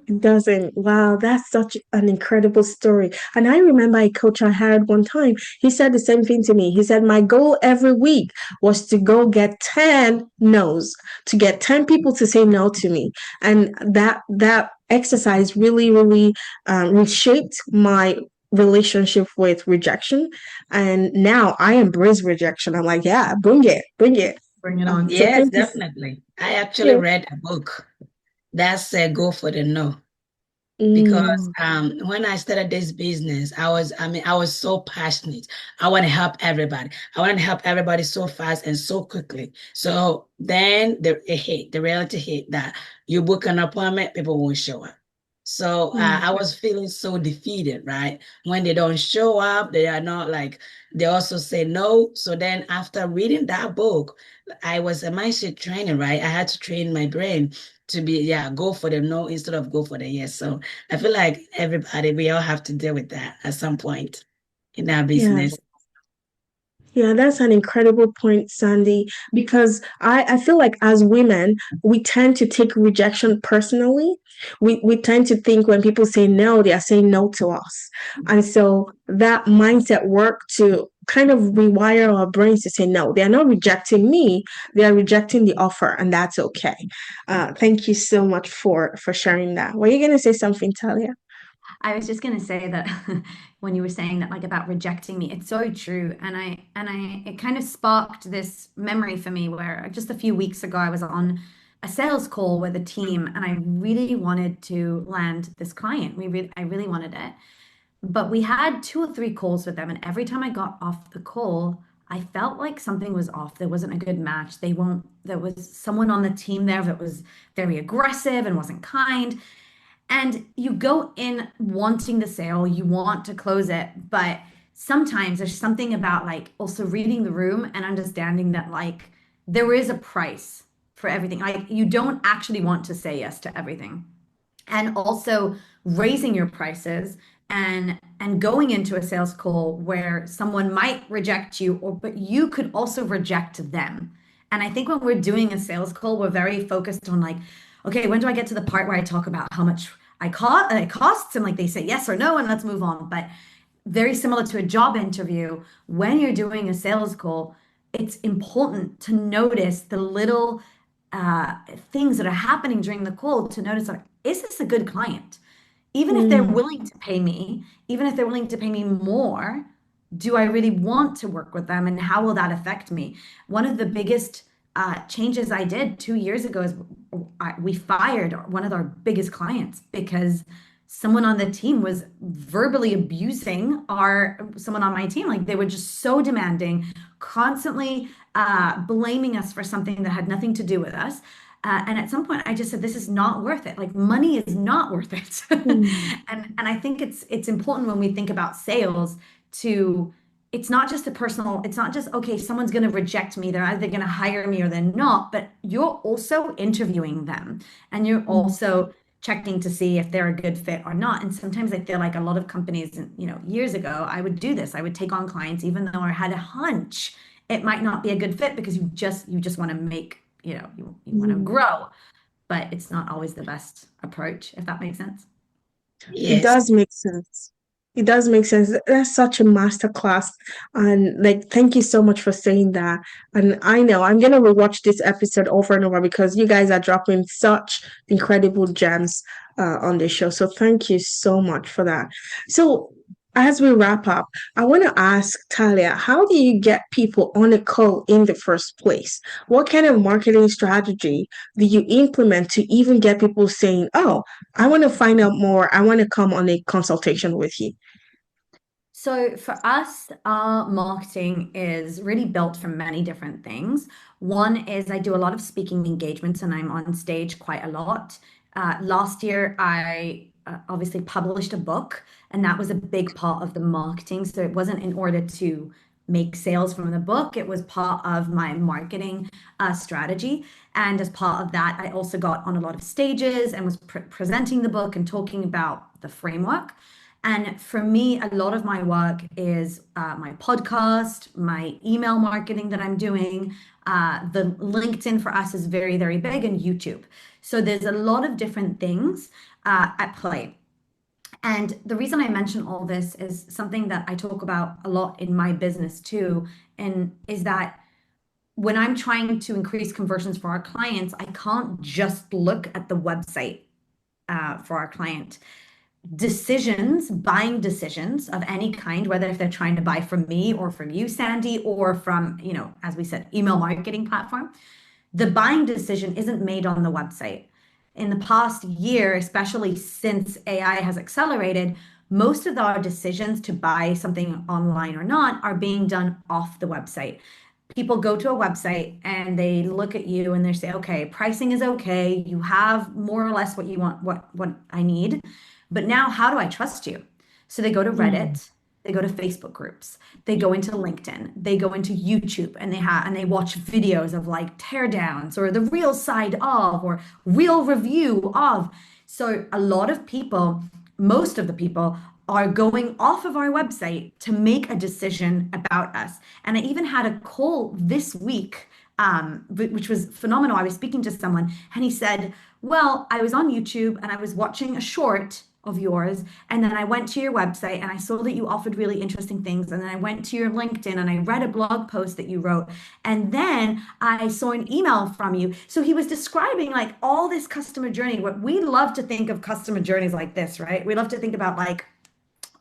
Speaker 1: It doesn't. Wow, that's such an incredible story. And I remember a coach I hired one time, he said the same thing to me. He said, my goal every week was to go get 10 no's, to get 10 people to say no to me. And that exercise really reshaped my relationship with rejection. And now I embrace rejection. I'm like, yeah, bring it, bring it.
Speaker 3: Bring it on.
Speaker 1: So
Speaker 2: Yes,
Speaker 1: thank you.
Speaker 2: definitely. I actually
Speaker 1: Yeah.
Speaker 2: read a book that's Go for the No. Because
Speaker 1: Mm,
Speaker 2: when I started this business, I was so passionate. I want to help everybody. I want to help everybody so fast and so quickly. So then the reality hit that you book an appointment, people won't show up. So
Speaker 1: mm,
Speaker 2: I was feeling so defeated, right? When they don't show up, they are not like, they also say no. So then after reading that book, I was a mindset training, right? I had to train my brain to be, yeah, go for the no instead of go for the yes. So I feel like everybody, we all have to deal with that at some point in our
Speaker 1: yeah.
Speaker 2: business.
Speaker 1: Yeah, that's an incredible point, Sandy, because I feel like as women, we tend to take rejection personally. We tend to think when people say no, they are saying no to us. And so that mindset work to kind of rewire our brains to say no, they are not rejecting me, they are rejecting the offer, and that's okay. Thank you so much for sharing that. Were you gonna say something, Talia?
Speaker 3: I was just going to say that when you were saying that like about rejecting me, it's so true. And I it kind of sparked this memory for me where just a few weeks ago I was on a sales call with a team and I really wanted to land this client. I really wanted it. But we had two or three calls with them and every time I got off the call, I felt like something was off. There wasn't a good match. There was someone on the team there that was very aggressive and wasn't kind. And you go in wanting the sale, you want to close it, but sometimes there's something about like also reading the room and understanding that like there is a price for everything. Like you don't actually want to say yes to everything. And also raising your prices and going into a sales call where someone might reject you or but you could also reject them. And I think when we're doing a sales call, we're very focused on like, okay, when do I get to the part where I talk about how much it costs and like they say yes or no and let's move on. But very similar to a job interview, when you're doing a sales call, it's important to notice the little things that are happening during the call to notice like, is this a good client? Even if they're
Speaker 1: Mm,
Speaker 3: willing to pay me, even if they're willing to pay me more, do I really want to work with them and how will that affect me? One of the biggest changes I did 2 years ago is we fired one of our biggest clients because someone on the team was verbally abusing our someone on my team. Like they were just so demanding, constantly blaming us for something that had nothing to do with us. And at some point, I just said, "This is not worth it. Like money is not worth it."
Speaker 1: mm,
Speaker 3: And I think it's important when we think about sales to it's not just a personal, it's not just, okay, someone's going to reject me. They're either going to hire me or they're not, but you're also interviewing them and you're
Speaker 1: mm,
Speaker 3: also checking to see if they're a good fit or not. And sometimes I feel like a lot of companies, years ago, I would do this. I would take on clients, even though I had a hunch it might not be a good fit because you just want to make, you want to
Speaker 1: mm.
Speaker 3: grow, but it's not always the best approach, if that makes sense.
Speaker 1: It
Speaker 2: Yes.
Speaker 1: does make sense. It does make sense. That's such a master class. And like, thank you so much for saying that. And I know I'm gonna rewatch this episode over and over because you guys are dropping such incredible gems on the show. So thank you so much for that. So as we wrap up, I want to ask Talia, how do you get people on a call in the first place? What kind of marketing strategy do you implement to even get people saying, "Oh, I want to find out more. I want to come on a consultation with you."
Speaker 3: So for us, our marketing is really built from many different things. One is I do a lot of speaking engagements and I'm on stage quite a lot. Last year, I obviously published a book, and that was a big part of the marketing. So it wasn't in order to make sales from the book, it was part of my marketing strategy. And as part of that, I also got on a lot of stages and was presenting the book and talking about the framework. And for me, a lot of my work is my podcast, my email marketing that I'm doing. The LinkedIn for us is very, very big, and YouTube. So there's a lot of different things. at play. And the reason I mention all this is something that I talk about a lot in my business too, and is that when I'm trying to increase conversions for our clients, I can't just look at the website for our client. Buying decisions of any kind, whether if they're trying to buy from me or from you, Sandy, or from, as we said, email marketing platform, the buying decision isn't made on the website. In the past year, especially since AI has accelerated, most of our decisions to buy something online or not are being done off the website. People go to a website and they look at you and they say, okay, pricing is okay. You have more or less what you want, what I need. But now how do I trust you? So they go to
Speaker 1: Mm.
Speaker 3: Reddit, they go to Facebook groups, they go into LinkedIn, they go into YouTube, and they watch videos of like teardowns or the real side of or real review of. So a lot of people, most of the people are going off of our website to make a decision about us. And I even had a call this week, which was phenomenal. I was speaking to someone and he said, well, I was on YouTube and I was watching a short of yours. And then I went to your website and I saw that you offered really interesting things. And then I went to your LinkedIn and I read a blog post that you wrote. And then I saw an email from you. So he was describing like all this customer journey. What we love to think of customer journeys like this, right? We love to think about like,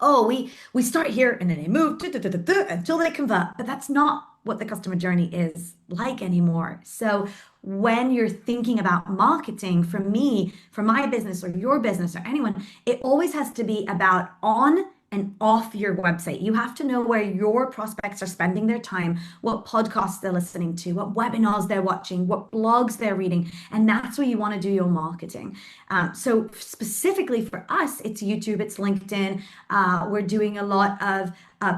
Speaker 3: oh, we start here and then they move until they convert. But that's not what the customer journey is like anymore. So when you're thinking about marketing, for me, for my business or your business or anyone, it always has to be about on and off your website. You have to know where your prospects are spending their time, what podcasts they're listening to, what webinars they're watching, what blogs they're reading. And that's where you want to do your marketing. So specifically for us, it's YouTube, it's LinkedIn. We're doing a lot of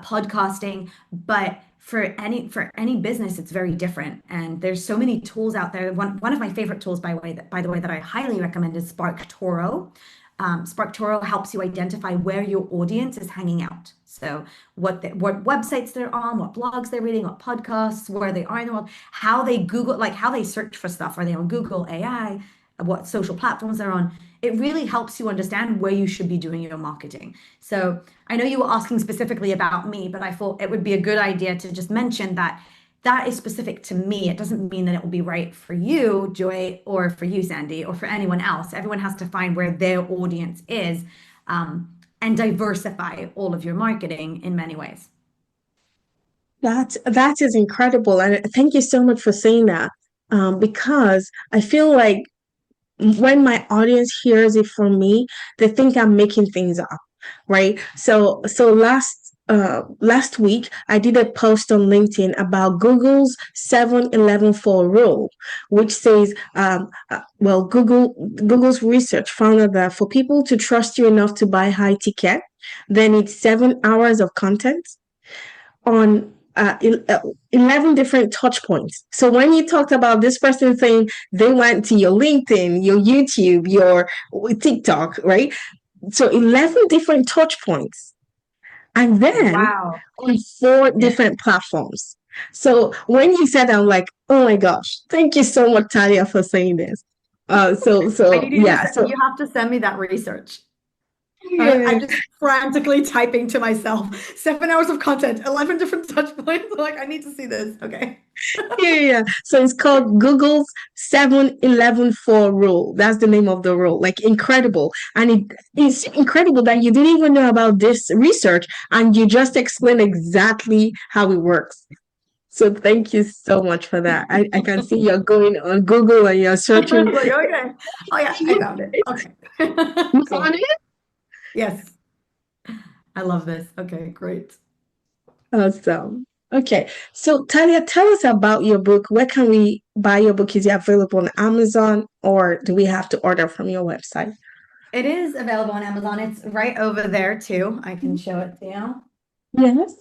Speaker 3: podcasting, but for any business, it's very different. And there's so many tools out there. One of my favorite tools, by the way, that I highly recommend is SparkToro. SparkToro helps you identify where your audience is hanging out. So what websites they're on, what blogs they're reading, what podcasts, where they are in the world, how they Google, like how they search for stuff. Are they on Google AI? What social platforms they're on? It really helps you understand where you should be doing your marketing. So I know you were asking specifically about me, but I thought it would be a good idea to just mention that that is specific to me. It doesn't mean that it will be right for you, Joy, or for you, Sandy, or for anyone else. Everyone has to find where their audience is, and diversify all of your marketing in many ways.
Speaker 1: That is incredible, and thank you so much for saying that. Because I feel like when my audience hears it from me, they think I'm making things up, right? So last week I did a post on LinkedIn about Google's 7-11-4 rule, which says well, Google's research found that for people to trust you enough to buy high ticket, they need 7 hours of content on 11 different touch points. So when you talked about this person saying they went to your LinkedIn, your YouTube, your TikTok, right? So 11 different touch points. And then
Speaker 3: Wow.
Speaker 1: on four
Speaker 3: Yeah.
Speaker 1: different platforms. So when you said, I'm like, oh my gosh, thank you so much, Talia, for saying this.
Speaker 3: I
Speaker 1: So
Speaker 3: need
Speaker 1: yeah, so
Speaker 3: you have to send me that research.
Speaker 1: yeah.
Speaker 3: I'm just frantically typing to myself, 7 hours of content, 11 different touch points. I'm like, I need to see this. Okay.
Speaker 1: Yeah. So it's called Google's 7-11-4 rule. That's the name of the rule. Like incredible. And it's incredible that you didn't even know about this research and you just explained exactly how it works. So thank you so much for that. I can see you're going on Google and you're
Speaker 3: I
Speaker 1: searching.
Speaker 3: was like, okay. Oh yeah, I found it. Okay.
Speaker 1: You
Speaker 3: Cool.
Speaker 1: found it?
Speaker 3: Yes. I love this. Okay, great.
Speaker 1: Awesome. Okay. So Talia, tell us about your book. Where can we buy your book? Is it available on Amazon or do we have to order from your website?
Speaker 3: It is available on Amazon. It's right over there too. I can show it to you.
Speaker 1: Yes.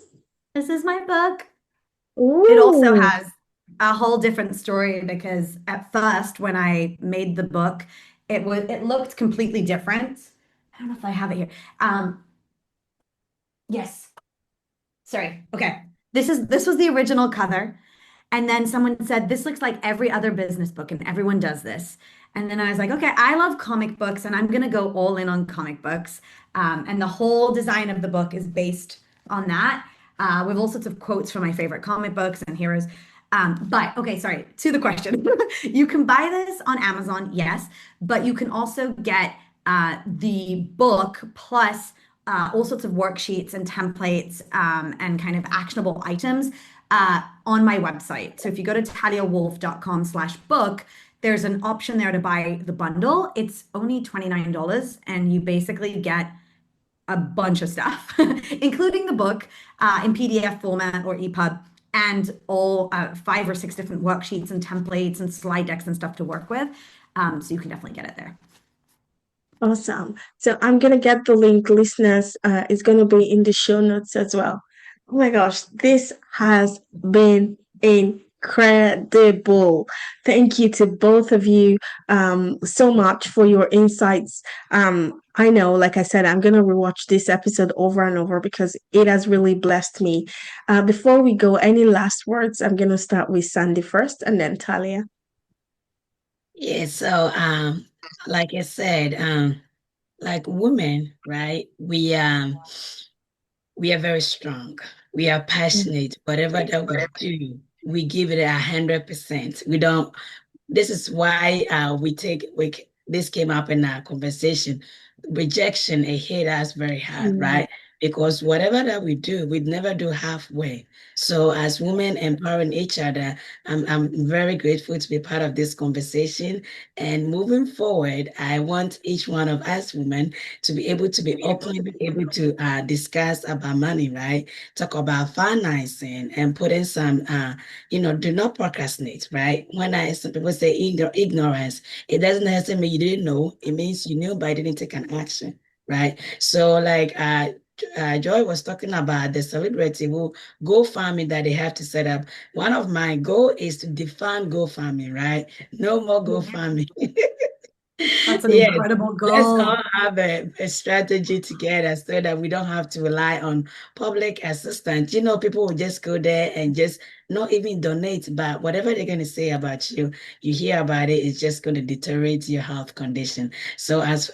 Speaker 3: This is my book. It also
Speaker 1: Ooh.
Speaker 3: has a whole different story because at first when I made the book, it looked completely different. I don't know if I have it here. Yes. Sorry. Okay. This was the original cover. And then someone said, this looks like every other business book, and everyone does this. And then I was like, okay, I love comic books and I'm going to go all in on comic books. And the whole design of the book is based on that, with all sorts of quotes from my favorite comic books and heroes. But okay, sorry, to the question. You can buy this on Amazon, yes, but you can also get the book plus all sorts of worksheets and templates and kind of actionable items on my website. So if you go to taliawolf.com/book, there's an option there to buy the bundle. It's only $29 and you basically get a bunch of stuff, including the book in PDF format or EPUB, and all 5 or 6 different worksheets and templates and slide decks and stuff to work with. So you can definitely get it there.
Speaker 1: Awesome. So I'm gonna get the link, listeners. It's gonna be in the show notes as well. Oh my gosh, this has been incredible. Thank you to both of you so much for your insights. I know, like I said, I'm gonna rewatch this episode over and over because it has really blessed me. Before we go, any last words? I'm gonna start with Sandy first and then Talia.
Speaker 2: Yeah, so like I said, like women, right? We are very strong. We are passionate. Whatever that we do, we give it 100%. We don't. This is why this came up in our conversation. Rejection, it hit us very hard,
Speaker 1: Mm,
Speaker 2: right? Because whatever that we do, we never do halfway. So as women empowering each other, I'm very grateful to be part of this conversation. And moving forward, I want each one of us women to be able to be open, able to discuss about money, right? Talk about financing and put in some do not procrastinate, right? Some people say ignorance, it doesn't necessarily mean you didn't know. It means you knew but you didn't take an action, right? So like Joy was talking about the celebrity who GoFundMe that they have to set up. One of my goal is to defund GoFundMe, right? No more GoFundMe.
Speaker 3: That's an
Speaker 2: Yes,
Speaker 3: incredible
Speaker 2: let's all
Speaker 3: goal.
Speaker 2: have a strategy together so that we don't have to rely on public assistance. People will just go there and just not even donate, but whatever they're going to say about you, you hear about it, it's just going to deteriorate your health condition. So as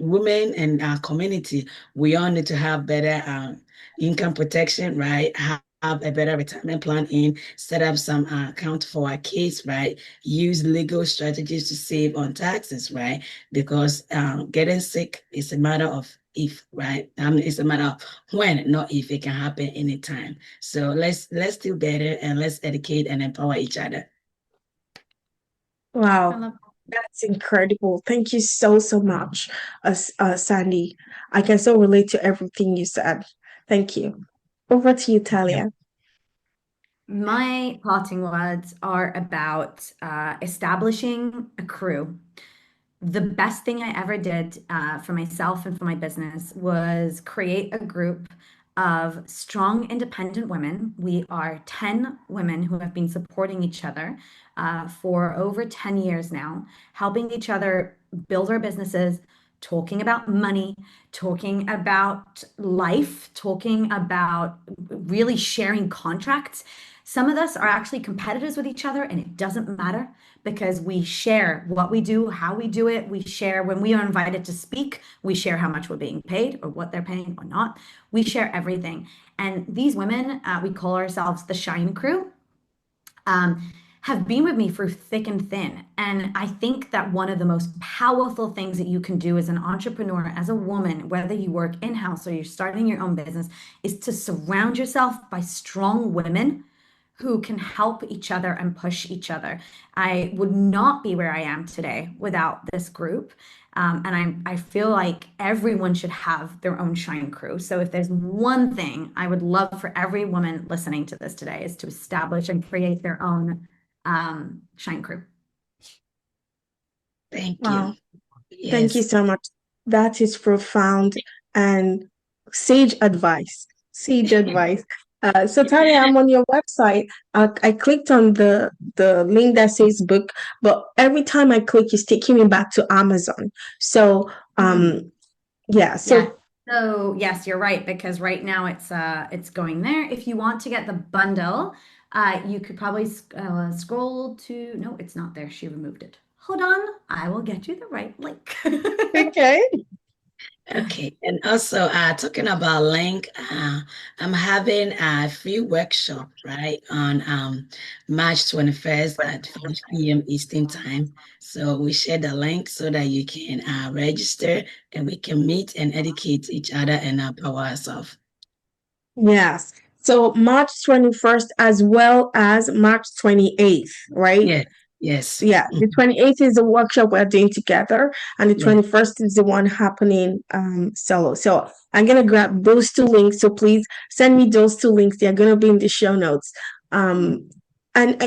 Speaker 2: women in our community, we all need to have better income protection, right? Have a better retirement plan in, set up some account for our kids, right? Use legal strategies to save on taxes, right? Because getting sick is a matter of if, right? It's a matter of when, not if. It can happen anytime. So let's do better and let's educate and empower each other.
Speaker 3: I
Speaker 1: wow.
Speaker 3: love
Speaker 1: That's incredible. Thank you so, so much, Sandy. I can so relate to everything you said. Thank you. Over to you,
Speaker 2: Yeah.
Speaker 1: Talia.
Speaker 3: My parting words are about establishing a crew. The best thing I ever did for myself and for my business was create a group of strong, independent women. We are 10 women who have been supporting each other for over 10 years now, helping each other build our businesses, talking about money, talking about life, talking about really sharing contracts. Some of us are actually competitors with each other, and it doesn't matter because we share what we do, how we do it. We share when we are invited to speak, we share how much we're being paid or what they're paying or not. We share everything. And these women, we call ourselves the Shine Crew, have been with me through thick and thin. And I think that one of the most powerful things that you can do as an entrepreneur, as a woman, whether you work in house or you're starting your own business, is to surround yourself by strong women who can help each other and push each other. I would not be where I am today without this group. And I feel like everyone should have their own Shine Crew. So if there's one thing I would love for every woman listening to this today is to establish and create their own Shine Crew.
Speaker 2: Thank you.
Speaker 1: Wow. Thank you
Speaker 2: Yes.
Speaker 1: so much. That is profound and sage advice. Sage advice. So Talia, I'm on your website. I clicked on the link that says book, but every time I click, it's taking me back to Amazon. So yeah.
Speaker 3: Yeah.
Speaker 1: So
Speaker 3: So yes, you're right, because right now it's going there. If you want to get the bundle, you could probably scroll to, no, it's not there. She removed it. Hold on, I will get you the right link.
Speaker 1: Okay.
Speaker 2: Okay, and also talking about link, I'm having a free workshop right on March 21st at 5 p.m. Eastern time. So we share the link so that you can register and we can meet and educate each other and empower ourselves.
Speaker 1: Yes. So March 21st as well as March 28th, right?
Speaker 2: Yes, yes.
Speaker 1: Yeah, the 28th is the workshop we're doing together, and the
Speaker 2: Yeah.
Speaker 1: 21st is the one happening solo. So I'm gonna grab those two links. So please send me those two links. They're gonna be in the show notes. And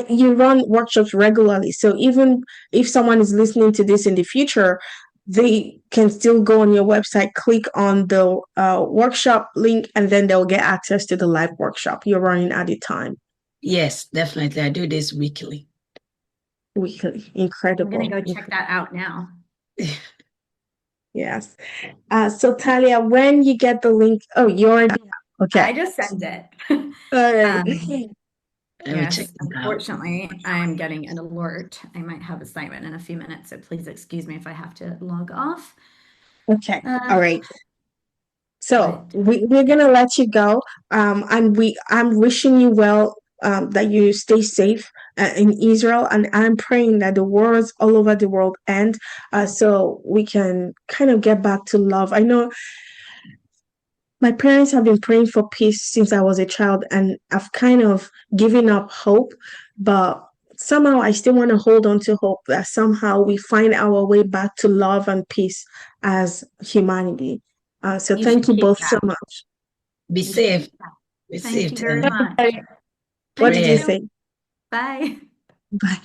Speaker 1: you run workshops regularly. So even if someone is listening to this in the future, they can still go on your website, click on the workshop link, and then they'll get access to the live workshop you're running at the time.
Speaker 2: Yes, definitely. I do this weekly.
Speaker 1: Weekly.
Speaker 3: I'm
Speaker 1: Incredible.
Speaker 3: gonna go check that out now.
Speaker 1: Yes. So Talia, when you get the link, oh, you already have. Okay.
Speaker 3: I just sent it.
Speaker 1: All right.
Speaker 2: I will
Speaker 3: Yes,
Speaker 2: check it out.
Speaker 3: unfortunately, I'm getting an alert. I might have assignment in a few minutes, so please excuse me if I have to log off.
Speaker 1: Okay. All right. So
Speaker 3: But
Speaker 1: we're gonna let you go. And I'm wishing you well. That you stay safe in Israel, and I'm praying that the wars all over the world end, so we can kind of get back to love. I know my parents have been praying for peace since I was a child, and I've kind of given up hope, but somehow I still want to hold on to hope that somehow we find our way back to love and peace as humanity. So
Speaker 3: you
Speaker 1: thank
Speaker 3: should
Speaker 1: you
Speaker 3: keep
Speaker 1: both
Speaker 3: that.
Speaker 1: so much.
Speaker 2: Be
Speaker 3: You should
Speaker 2: safe.
Speaker 3: keep that.
Speaker 2: Be
Speaker 3: Thank
Speaker 2: safe.
Speaker 3: you very
Speaker 2: And
Speaker 3: much.
Speaker 1: What
Speaker 3: Thank
Speaker 1: did you
Speaker 2: prayers.
Speaker 3: you.
Speaker 1: say?
Speaker 3: Bye.
Speaker 1: Bye.